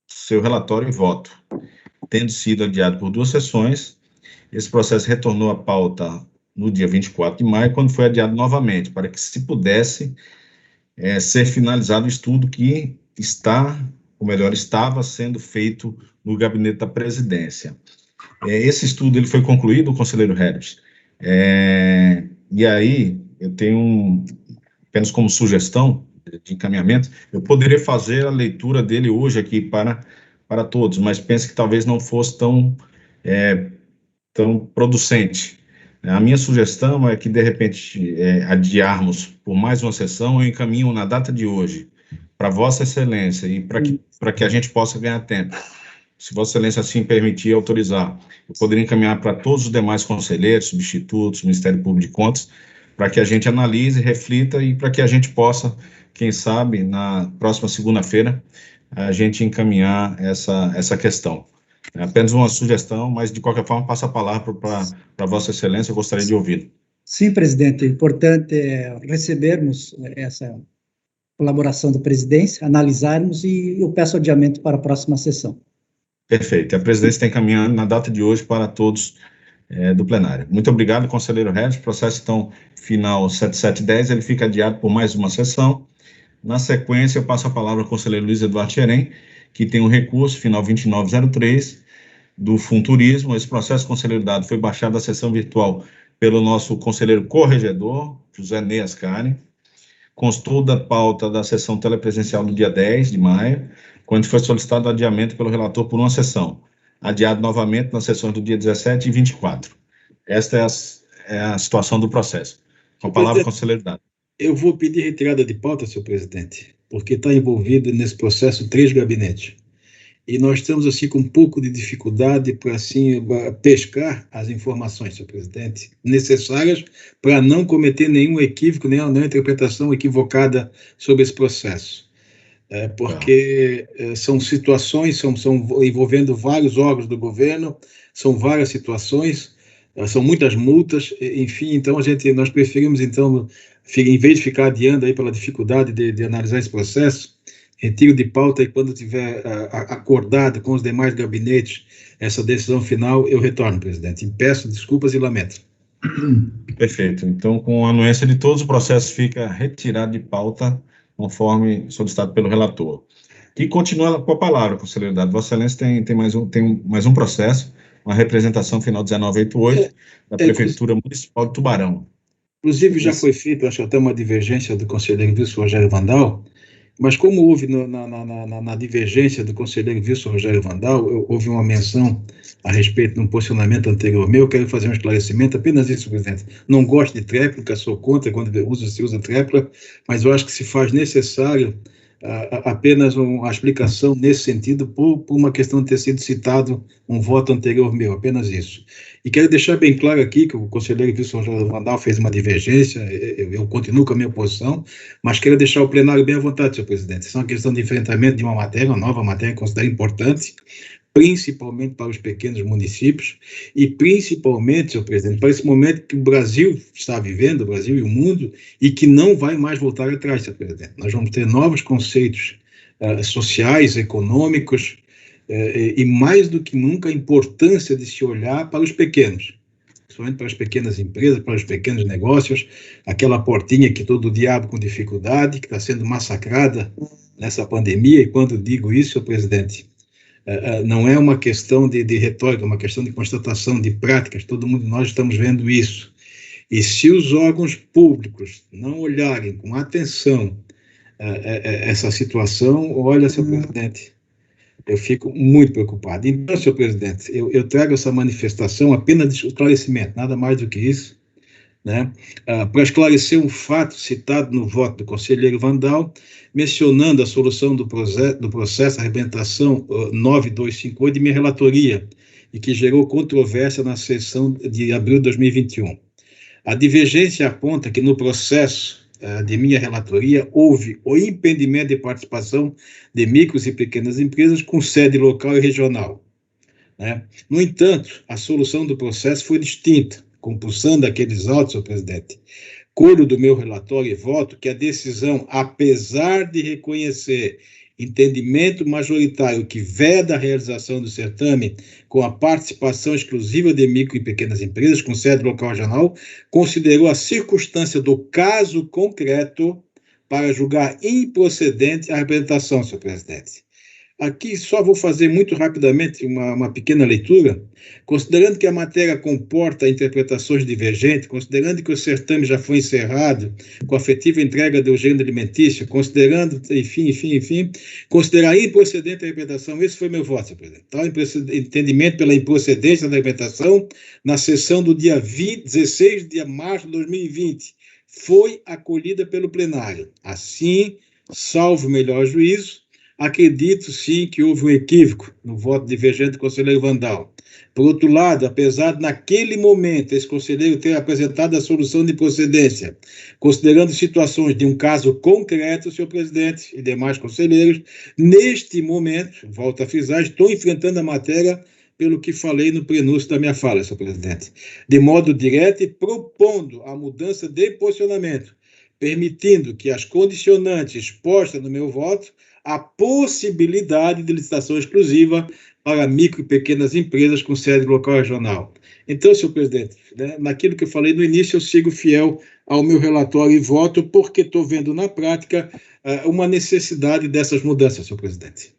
seu relatório e voto. Tendo sido adiado por 2 sessões, esse processo retornou à pauta no dia 24 de maio, quando foi adiado novamente, para que se pudesse ser finalizado o estudo que estava sendo feito no gabinete da presidência. Esse estudo ele foi concluído, conselheiro Reles, e aí eu tenho, apenas como sugestão de encaminhamento, eu poderia fazer a leitura dele hoje aqui para todos, mas penso que talvez não fosse tão producente. A minha sugestão é que, de repente, adiarmos por mais uma sessão, eu encaminho na data de hoje, para Vossa Excelência, e para que a gente possa ganhar tempo. Se Vossa Excelência assim permitir e autorizar, eu poderia encaminhar para todos os demais conselheiros, substitutos, Ministério Público de Contas, para que a gente analise, reflita e para que a gente possa, quem sabe, na próxima segunda-feira, a gente encaminhar essa questão. É apenas uma sugestão, mas de qualquer forma passo a palavra para Vossa Excelência, eu gostaria de ouvi-lo. Sim, presidente, importante é recebermos essa colaboração da presidência, analisarmos e eu peço adiamento para a próxima sessão. Perfeito, a presidência está encaminhando na data de hoje para todos do plenário. Muito obrigado, conselheiro Reles, processo então final 7710, ele fica adiado por mais uma sessão. Na sequência, eu passo a palavra ao conselheiro Luiz Eduardo Xerém, que tem um recurso final 2903 do Funturismo. Esse processo, conselheiro Dado, foi baixado da sessão virtual pelo nosso conselheiro corregedor, José Ney Ascari. Constou da pauta da sessão telepresencial do dia 10 de maio, quando foi solicitado adiamento pelo relator por uma sessão, adiado novamente nas sessões do dia 17 e 24. Esta é a situação do processo. Com a palavra, conselheiro Dado. Eu vou pedir retirada de pauta, senhor presidente, porque está envolvido nesse processo 3 gabinetes. E nós estamos, assim, com um pouco de dificuldade para, assim, pescar as informações, senhor presidente, necessárias para não cometer nenhum equívoco, nenhuma interpretação equivocada sobre esse processo. Porque são situações, são envolvendo vários órgãos do governo, são várias situações, são muitas multas, enfim, então nós preferimos, então, em vez de ficar adiando aí pela dificuldade de analisar esse processo, retiro de pauta e quando tiver acordado com os demais gabinetes essa decisão final, eu retorno, presidente. E peço desculpas e lamento. Perfeito. Então, com a anuência de todos, o processo fica retirado de pauta, conforme solicitado pelo relator. E continua com a palavra, conselheiro Dado. Vossa Excelência tem mais um processo, uma representação final 1988 da Prefeitura Municipal de Tubarão. Inclusive, já foi feito, acho até uma divergência do conselheiro Wilson Rogério Vandal, mas como houve na divergência do conselheiro Wilson Rogério Vandal, houve uma menção a respeito de um posicionamento anterior meu, eu quero fazer um esclarecimento, apenas isso, presidente. Não gosto de tréplica, sou contra quando se usa tréplica, mas eu acho que se faz necessário apenas uma explicação nesse sentido, por uma questão de ter sido citado um voto anterior meu, apenas isso. E quero deixar bem claro aqui que o conselheiro Wilson Vandal fez uma divergência, eu continuo com a minha posição, mas quero deixar o plenário bem à vontade, senhor presidente. Isso é uma questão de enfrentamento de uma nova matéria, que considero importante, principalmente para os pequenos municípios e principalmente, senhor presidente, para esse momento que o Brasil está vivendo, o Brasil e o mundo, e que não vai mais voltar atrás, senhor presidente. Nós vamos ter novos conceitos sociais, econômicos, e mais do que nunca a importância de se olhar para os pequenos, principalmente para as pequenas empresas, para os pequenos negócios, aquela portinha que todo diabo com dificuldade, que está sendo massacrada nessa pandemia, e quando digo isso, senhor presidente, não é uma questão de retórica, é uma questão de constatação, de práticas, todo mundo, nós estamos vendo isso. E se os órgãos públicos não olharem com atenção essa situação, olha, senhor presidente, eu fico muito preocupado. Então, senhor presidente, eu trago essa manifestação apenas de esclarecimento, nada mais do que isso, né, para esclarecer um fato citado no voto do conselheiro Vandal, mencionando a solução do processo de arrebentação 9258 de minha relatoria, e que gerou controvérsia na sessão de abril de 2021. A divergência aponta que no processo de minha relatoria houve o impedimento de participação de micros e pequenas empresas com sede local e regional, né? No entanto, a solução do processo foi distinta, compulsando aqueles autos, senhor presidente. Coro do meu relatório e voto que a decisão, apesar de reconhecer entendimento majoritário que veda a realização do certame com a participação exclusiva de micro e pequenas empresas com sede local regional, considerou a circunstância do caso concreto para julgar improcedente a representação, senhor presidente. Aqui só vou fazer muito rapidamente uma pequena leitura, considerando que a matéria comporta interpretações divergentes, considerando que o certame já foi encerrado com a efetiva entrega do gênero alimentício, considerando, enfim, considerar improcedente a interpretação, esse foi meu voto, senhor presidente. Tal entendimento pela improcedência da interpretação na sessão do dia 16 de março de 2020 foi acolhida pelo plenário. Assim, salvo melhor juízo, acredito, sim, que houve um equívoco no voto divergente do conselheiro Vandal. Por outro lado, apesar de, naquele momento, esse conselheiro ter apresentado a solução de procedência, considerando situações de um caso concreto, senhor presidente e demais conselheiros, neste momento, volto a frisar, estou enfrentando a matéria pelo que falei no prenúncio da minha fala, senhor presidente, de modo direto e propondo a mudança de posicionamento, permitindo que as condicionantes expostas no meu voto a possibilidade de licitação exclusiva para micro e pequenas empresas com sede local e regional. Então, senhor presidente, né, naquilo que eu falei no início, eu sigo fiel ao meu relatório e voto, porque estou vendo na prática uma necessidade dessas mudanças, senhor presidente.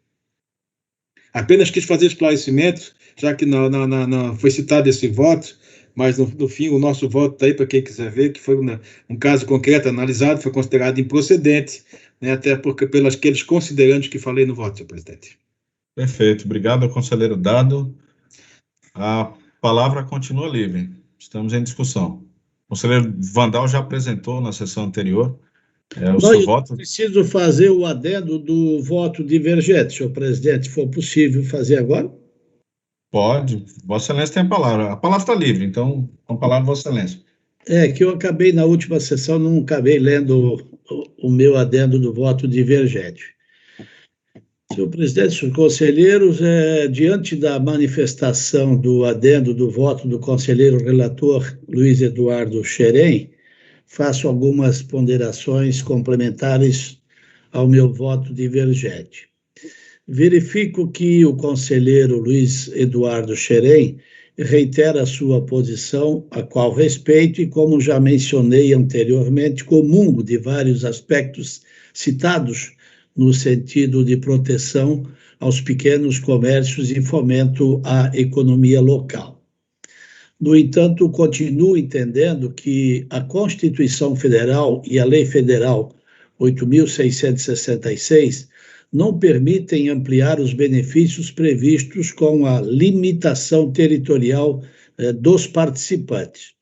Apenas quis fazer esclarecimento, já que foi citado esse voto, mas no fim o nosso voto está aí para quem quiser ver, que foi um caso concreto analisado, foi considerado improcedente, né, até porque pelos aqueles considerandos que falei no voto, senhor presidente. Perfeito, obrigado ao conselheiro Dado. A palavra continua livre, estamos em discussão. O conselheiro Vandal já apresentou na sessão anterior o seu voto. Preciso fazer o adendo do voto divergente, senhor presidente, se for possível fazer agora. Pode, Vossa Excelência tem a palavra está livre, então, com a palavra, Vossa Excelência. É que eu acabei, na última sessão, não acabei lendo o meu adendo do voto divergente. Senhor presidente, senhores conselheiros, diante da manifestação do adendo do voto do conselheiro relator Luiz Eduardo Xerém, faço algumas ponderações complementares ao meu voto divergente. Verifico que o conselheiro Luiz Eduardo Xerém reitera a sua posição, a qual respeito e, como já mencionei anteriormente, comungo de vários aspectos citados no sentido de proteção aos pequenos comércios e fomento à economia local. No entanto, continuo entendendo que a Constituição Federal e a Lei Federal 8.666 não permitem ampliar os benefícios previstos com a limitação territorial dos participantes.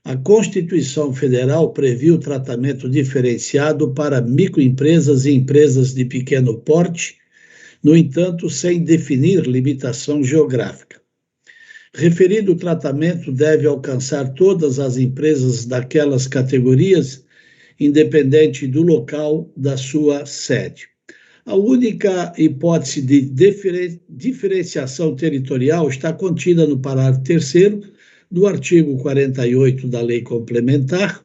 A Constituição Federal previu tratamento diferenciado para microempresas e empresas de pequeno porte, no entanto, sem definir limitação geográfica. Referido tratamento deve alcançar todas as empresas daquelas categorias, independente do local da sua sede. A única hipótese de diferenciação territorial está contida no parágrafo 3º do artigo 48 da Lei Complementar,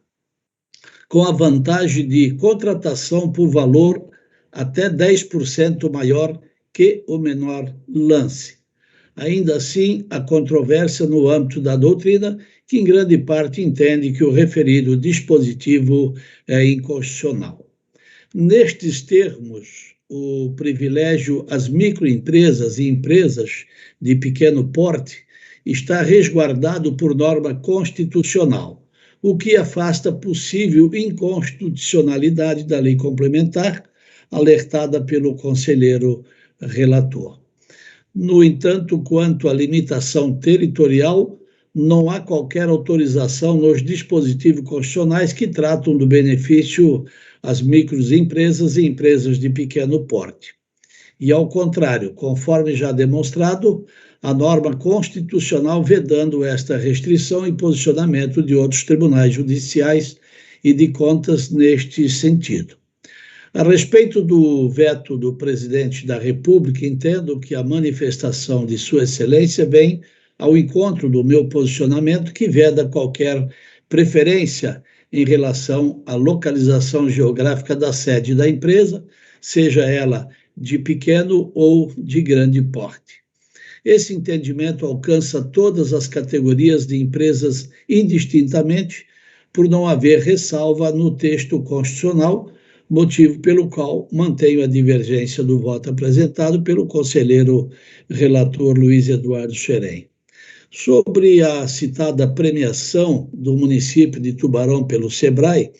com a vantagem de contratação por valor até 10% maior que o menor lance. Ainda assim, há controvérsia no âmbito da doutrina, que em grande parte entende que o referido dispositivo é inconstitucional. Nestes termos, o privilégio às microempresas e empresas de pequeno porte está resguardado por norma constitucional, o que afasta possível inconstitucionalidade da lei complementar, alertada pelo conselheiro relator. No entanto, quanto à limitação territorial, não há qualquer autorização nos dispositivos constitucionais que tratam do benefício às microempresas e empresas de pequeno porte. E, ao contrário, conforme já demonstrado, a norma constitucional vedando esta restrição e posicionamento de outros tribunais judiciais e de contas neste sentido. A respeito do veto do presidente da República, entendo que a manifestação de Sua Excelência vem ao encontro do meu posicionamento, que veda qualquer preferência em relação à localização geográfica da sede da empresa, seja ela de pequeno ou de grande porte. Esse entendimento alcança todas as categorias de empresas indistintamente, por não haver ressalva no texto constitucional, motivo pelo qual mantenho a divergência do voto apresentado pelo conselheiro relator Luiz Eduardo Xerém. Sobre a citada premiação do município de Tubarão pelo SEBRAE,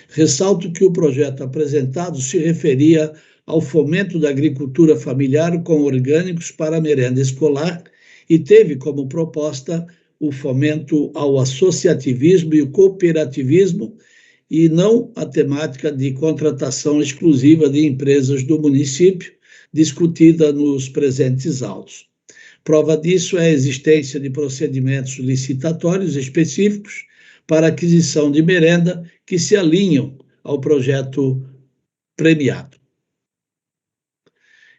ressalto que o projeto apresentado se referia ao fomento da agricultura familiar com orgânicos para a merenda escolar e teve como proposta o fomento ao associativismo e o cooperativismo e não a temática de contratação exclusiva de empresas do município, discutida nos presentes autos. Prova disso é a existência de procedimentos licitatórios específicos para aquisição de merenda que se alinham ao projeto premiado.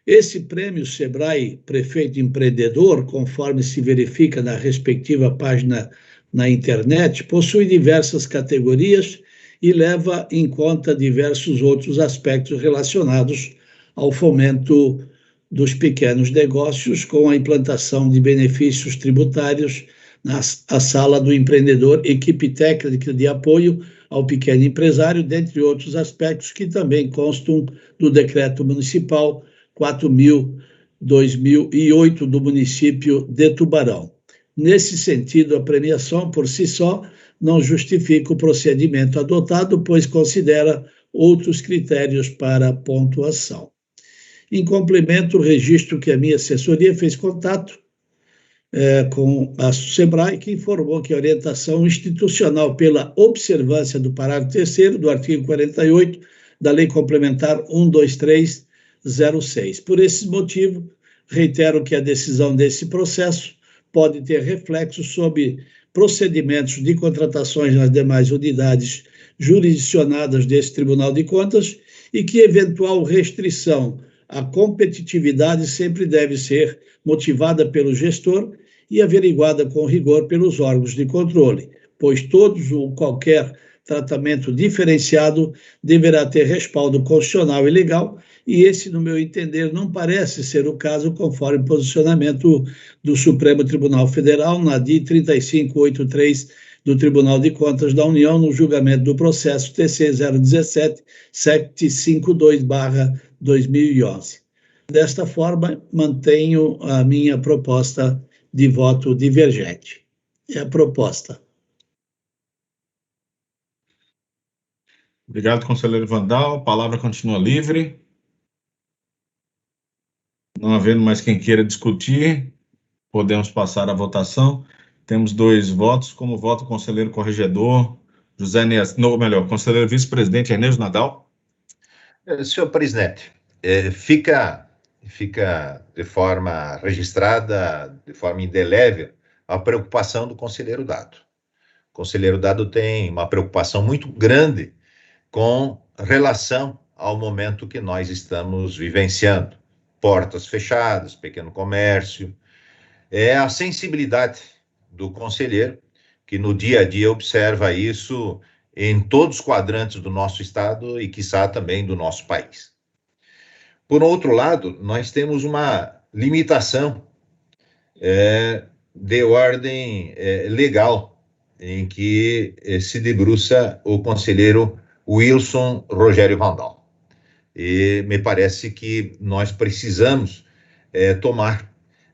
Esse prêmio SEBRAE Prefeito Empreendedor, conforme se verifica na respectiva página na internet, possui diversas categorias e leva em conta diversos outros aspectos relacionados ao fomento dos pequenos negócios com a implantação de benefícios tributários na sala do empreendedor, equipe técnica de apoio ao pequeno empresário, dentre outros aspectos que também constam do Decreto Municipal 4.000/2008 do município de Tubarão. Nesse sentido, a premiação por si só não justifica o procedimento adotado, pois considera outros critérios para pontuação. Em complemento, registro que a minha assessoria fez contato com a SEBRAE, que informou que a orientação institucional pela observância do parágrafo 3º do artigo 48 da Lei Complementar 12306. Por esse motivo, reitero que a decisão desse processo pode ter reflexos sobre procedimentos de contratações nas demais unidades jurisdicionadas desse Tribunal de Contas e que eventual restrição à competitividade sempre deve ser motivada pelo gestor e averiguada com rigor pelos órgãos de controle, pois todos ou qualquer tratamento diferenciado deverá ter respaldo constitucional e legal, e esse, no meu entender, não parece ser o caso conforme posicionamento do Supremo Tribunal Federal na DI 3583 do Tribunal de Contas da União no julgamento do processo TC 017-752/2011. Desta forma, mantenho a minha proposta de voto divergente. É a proposta. Obrigado, conselheiro Vandal. A palavra continua livre. Não havendo mais quem queira discutir, podemos passar à votação. Temos 2 votos. Como voto o conselheiro corregedor José Neas, não, melhor, conselheiro vice-presidente Ernesto Nadal. Senhor presidente, fica de forma registrada, de forma indelével, a preocupação do conselheiro Dado. O conselheiro Dado tem uma preocupação muito grande com relação ao momento que nós estamos vivenciando. Portas fechadas, pequeno comércio. É a sensibilidade do conselheiro, que no dia a dia observa isso em todos os quadrantes do nosso estado e, quiçá, também do nosso país. Por outro lado, nós temos uma limitação de ordem legal, em que se debruça o conselheiro Wilson Rogério Vandal. E me parece que nós precisamos tomar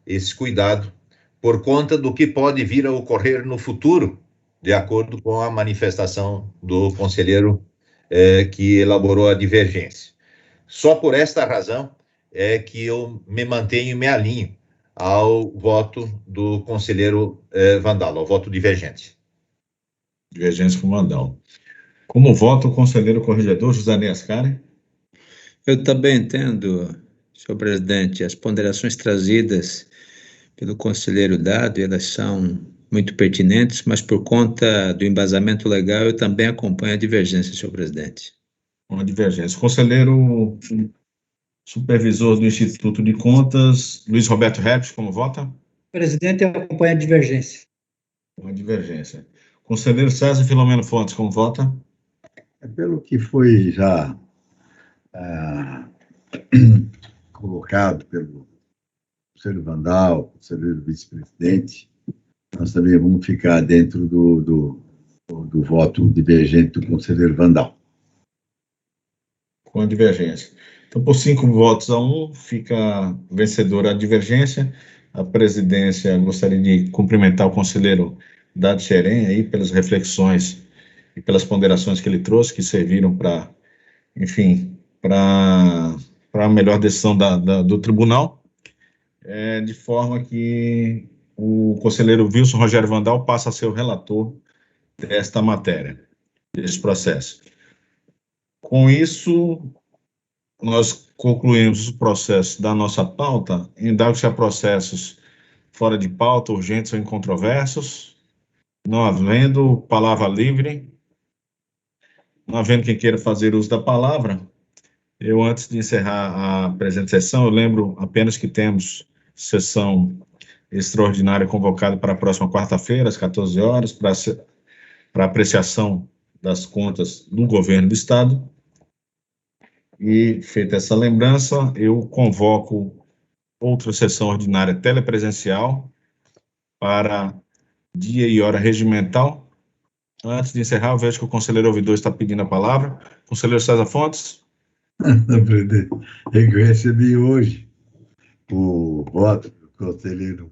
esse cuidado por conta do que pode vir a ocorrer no futuro, de acordo com a manifestação do conselheiro que elaborou a divergência. Só por esta razão é que eu me mantenho e me alinho ao voto do conselheiro Vandal, ao voto divergente. Divergência com o Vandal. Como voto o conselheiro corregedor José Neas Karen? Eu também entendo, senhor presidente, as ponderações trazidas pelo conselheiro Dado, elas são muito pertinentes, mas por conta do embasamento legal, eu também acompanho a divergência, senhor presidente. Uma divergência. Conselheiro supervisor do Instituto de Contas, Luiz Roberto Herbst, como vota? Presidente, eu acompanho a divergência. Uma divergência. Conselheiro César Filomeno Fontes, como vota? Pelo que foi já colocado pelo conselheiro Vandal, conselheiro vice-presidente, nós também vamos ficar dentro do voto divergente do conselheiro Vandal. Com a divergência. Então, por 5 votos a 1, fica vencedora a divergência. A presidência gostaria de cumprimentar o conselheiro Dado Xerém aí pelas reflexões e pelas ponderações que ele trouxe, que serviram para, enfim, para a melhor decisão do tribunal, de forma que o conselheiro Wilson Rogério Vandal passa a ser o relator desta matéria, desse processo. Com isso, nós concluímos o processo da nossa pauta, indago se há processos fora de pauta, urgentes ou incontroversos. Não havendo, palavra livre. Não havendo quem queira fazer uso da palavra, eu, antes de encerrar a presente sessão, eu lembro apenas que temos sessão extraordinária convocada para a próxima quarta-feira, às 14 horas, para apreciação das contas do governo do Estado. E, feita essa lembrança, eu convoco outra sessão ordinária telepresencial para dia e hora regimental. Antes de encerrar, eu vejo que o conselheiro ouvidor está pedindo a palavra. Conselheiro César Fontes. Não, presidente, eu recebi hoje o voto do conselheiro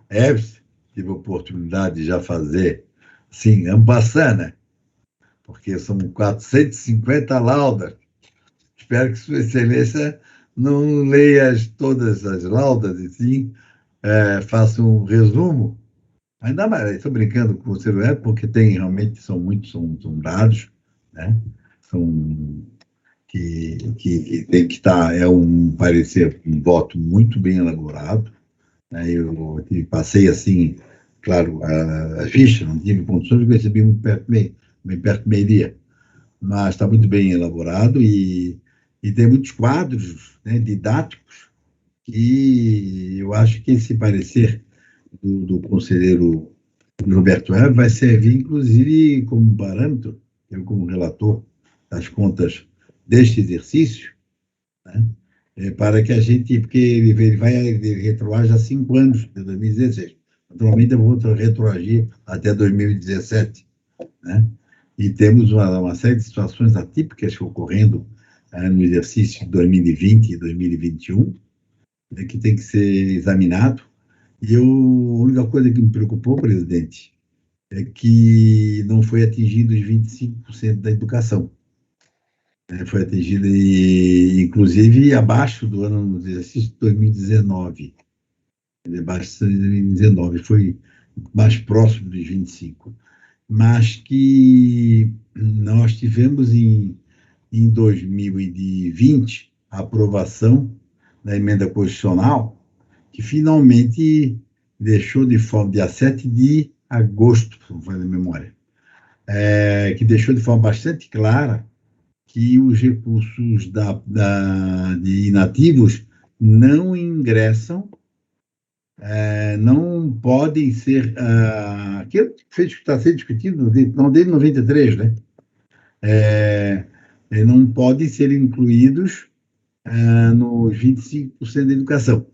Herbst, tive a oportunidade de já fazer, assim, ampassando, né? Porque são 450 laudas. Espero que Sua Excelência não leia todas as laudas e sim faça um resumo. Ainda mais, estou brincando com o conselheiro Herbst, porque realmente são dados, né? São que tem que estar, um parecer, um voto muito bem elaborado, né? Eu passei assim, claro, a ficha, não tive condições, eu recebi muito perto do meio-dia, mas está muito bem elaborado e tem muitos quadros, né, didáticos, que eu acho que esse parecer do conselheiro Roberto Herbst vai servir, inclusive, como parâmetro, eu como relator das contas deste exercício, né, para que a gente, porque ele vai retroagir já 5 anos, de 2016. Naturalmente, eu vou retroagir até 2017, né? E temos uma série de situações atípicas ocorrendo no exercício de 2020 e 2021, né, que tem que ser examinado. E a única coisa que me preocupou, presidente, é que não foi atingido os 25% da educação. Foi atingido, inclusive, abaixo do ano do exercício de 2019. Abaixo de 2019. mais próximo dos 25, mas que nós tivemos em 2020 a aprovação da emenda constitucional, que finalmente deixou de forma, dia 7 de agosto, se não falha a memória, que deixou de forma bastante clara que os recursos de inativos não ingressam, não podem ser, aquilo que está sendo discutido, não desde 93, né? Não podem ser incluídos nos 25% da educação.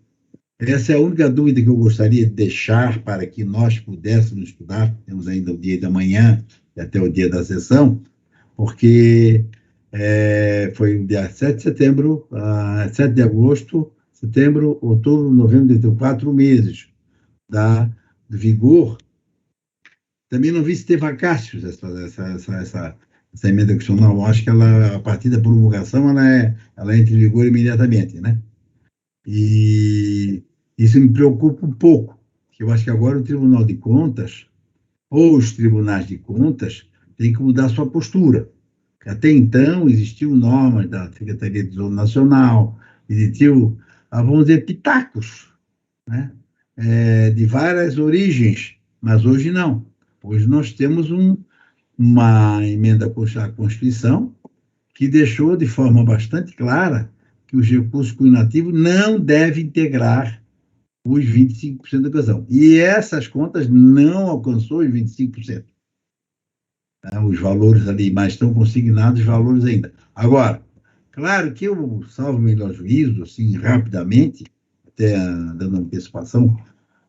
Essa é a única dúvida que eu gostaria de deixar para que nós pudéssemos estudar. Temos ainda o dia da manhã e até o dia da sessão, porque foi o dia 7 de setembro, 7 de agosto, setembro, outubro, novembro, dezembro, 4 meses do vigor. Também não vi se teve acácios essa emenda constitucional. Eu acho que ela, a partir da promulgação, ela entra em vigor imediatamente, né? E isso me preocupa um pouco, porque eu acho que agora o Tribunal de Contas, ou os tribunais de contas, têm que mudar sua postura. Até então, existiam normas da Secretaria de Tesouro Nacional, existiam, vamos dizer, pitacos, né? De várias origens, mas hoje não. Hoje nós temos uma emenda à Constituição que deixou de forma bastante clara que os recursos inativos não devem integrar os 25% da educação. E essas contas não alcançou os 25%. Os valores ali, mas estão consignados os valores ainda. Agora, claro que eu, salvo o melhor juízo, assim, rapidamente, até dando antecipação,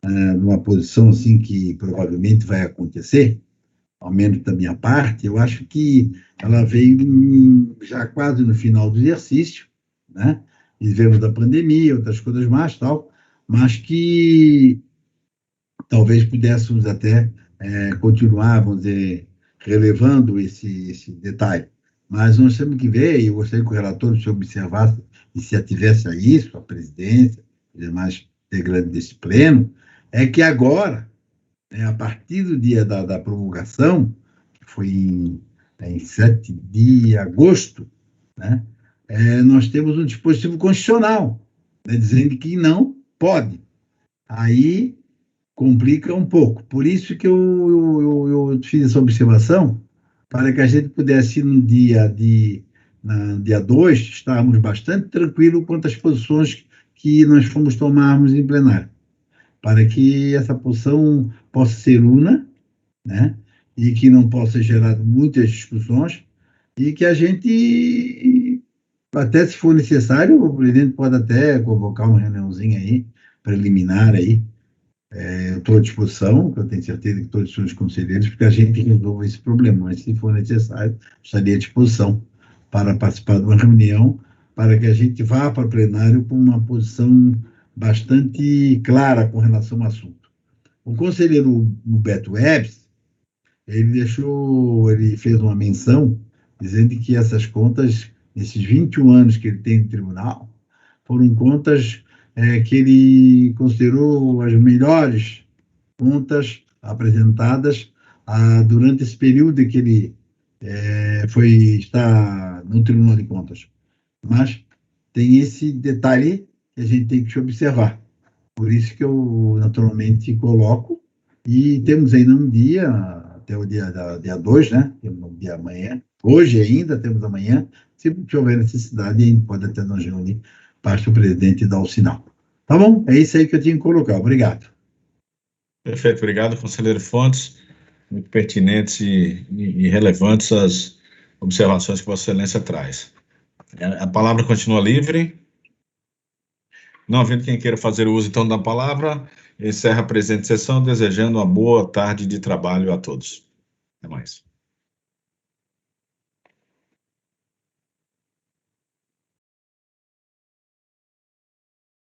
numa posição assim que provavelmente vai acontecer, ao menos da minha parte, eu acho que ela veio já quase no final do exercício, né? Vivemos da pandemia, outras coisas mais, tal, mas que talvez pudéssemos até continuar, vamos dizer, relevando esse detalhe. Mas nós temos que ver, e eu gostaria que o relator se observasse e se ativesse a isso, a presidência, os demais integrantes desse pleno, é que agora, a partir do dia da promulgação, que foi em 7 de agosto, né, nós temos um dispositivo constitucional, né, dizendo que não pode. Aí complica um pouco. Por isso que eu fiz essa observação, para que a gente pudesse, no dia 2, estarmos bastante tranquilos quanto às posições que nós fomos tomarmos em plenário, para que essa posição possa ser una, né, e que não possa gerar muitas discussões, e que a gente, até se for necessário, o presidente pode até convocar uma reuniãozinha aí, preliminar aí. Eu estou à disposição, eu tenho certeza que todos os conselheiros, porque a gente resolve esse problema, mas se for necessário, estaria à disposição para participar de uma reunião, para que a gente vá para o plenário com uma posição bastante clara com relação ao assunto. O conselheiro Beto Ebs, ele fez uma menção, dizendo que essas contas, esses 21 anos que ele tem no tribunal, foram contas que ele considerou as melhores contas apresentadas durante esse período que ele está no Tribunal de Contas. Mas tem esse detalhe que a gente tem que observar. Por isso que eu, naturalmente, coloco, e temos ainda um dia, até o dia 2, né? Temos um dia amanhã, hoje ainda, temos amanhã, se houver necessidade, a gente pode até nos reunir, basta o presidente dar o sinal. Tá bom? É isso aí que eu tinha que colocar. Obrigado. Perfeito. Obrigado, conselheiro Fontes. Muito pertinentes e relevantes as observações que Vossa Excelência traz. A palavra continua livre. Não havendo quem queira fazer o uso, então, da palavra, encerra a presente sessão, desejando uma boa tarde de trabalho a todos. Até mais.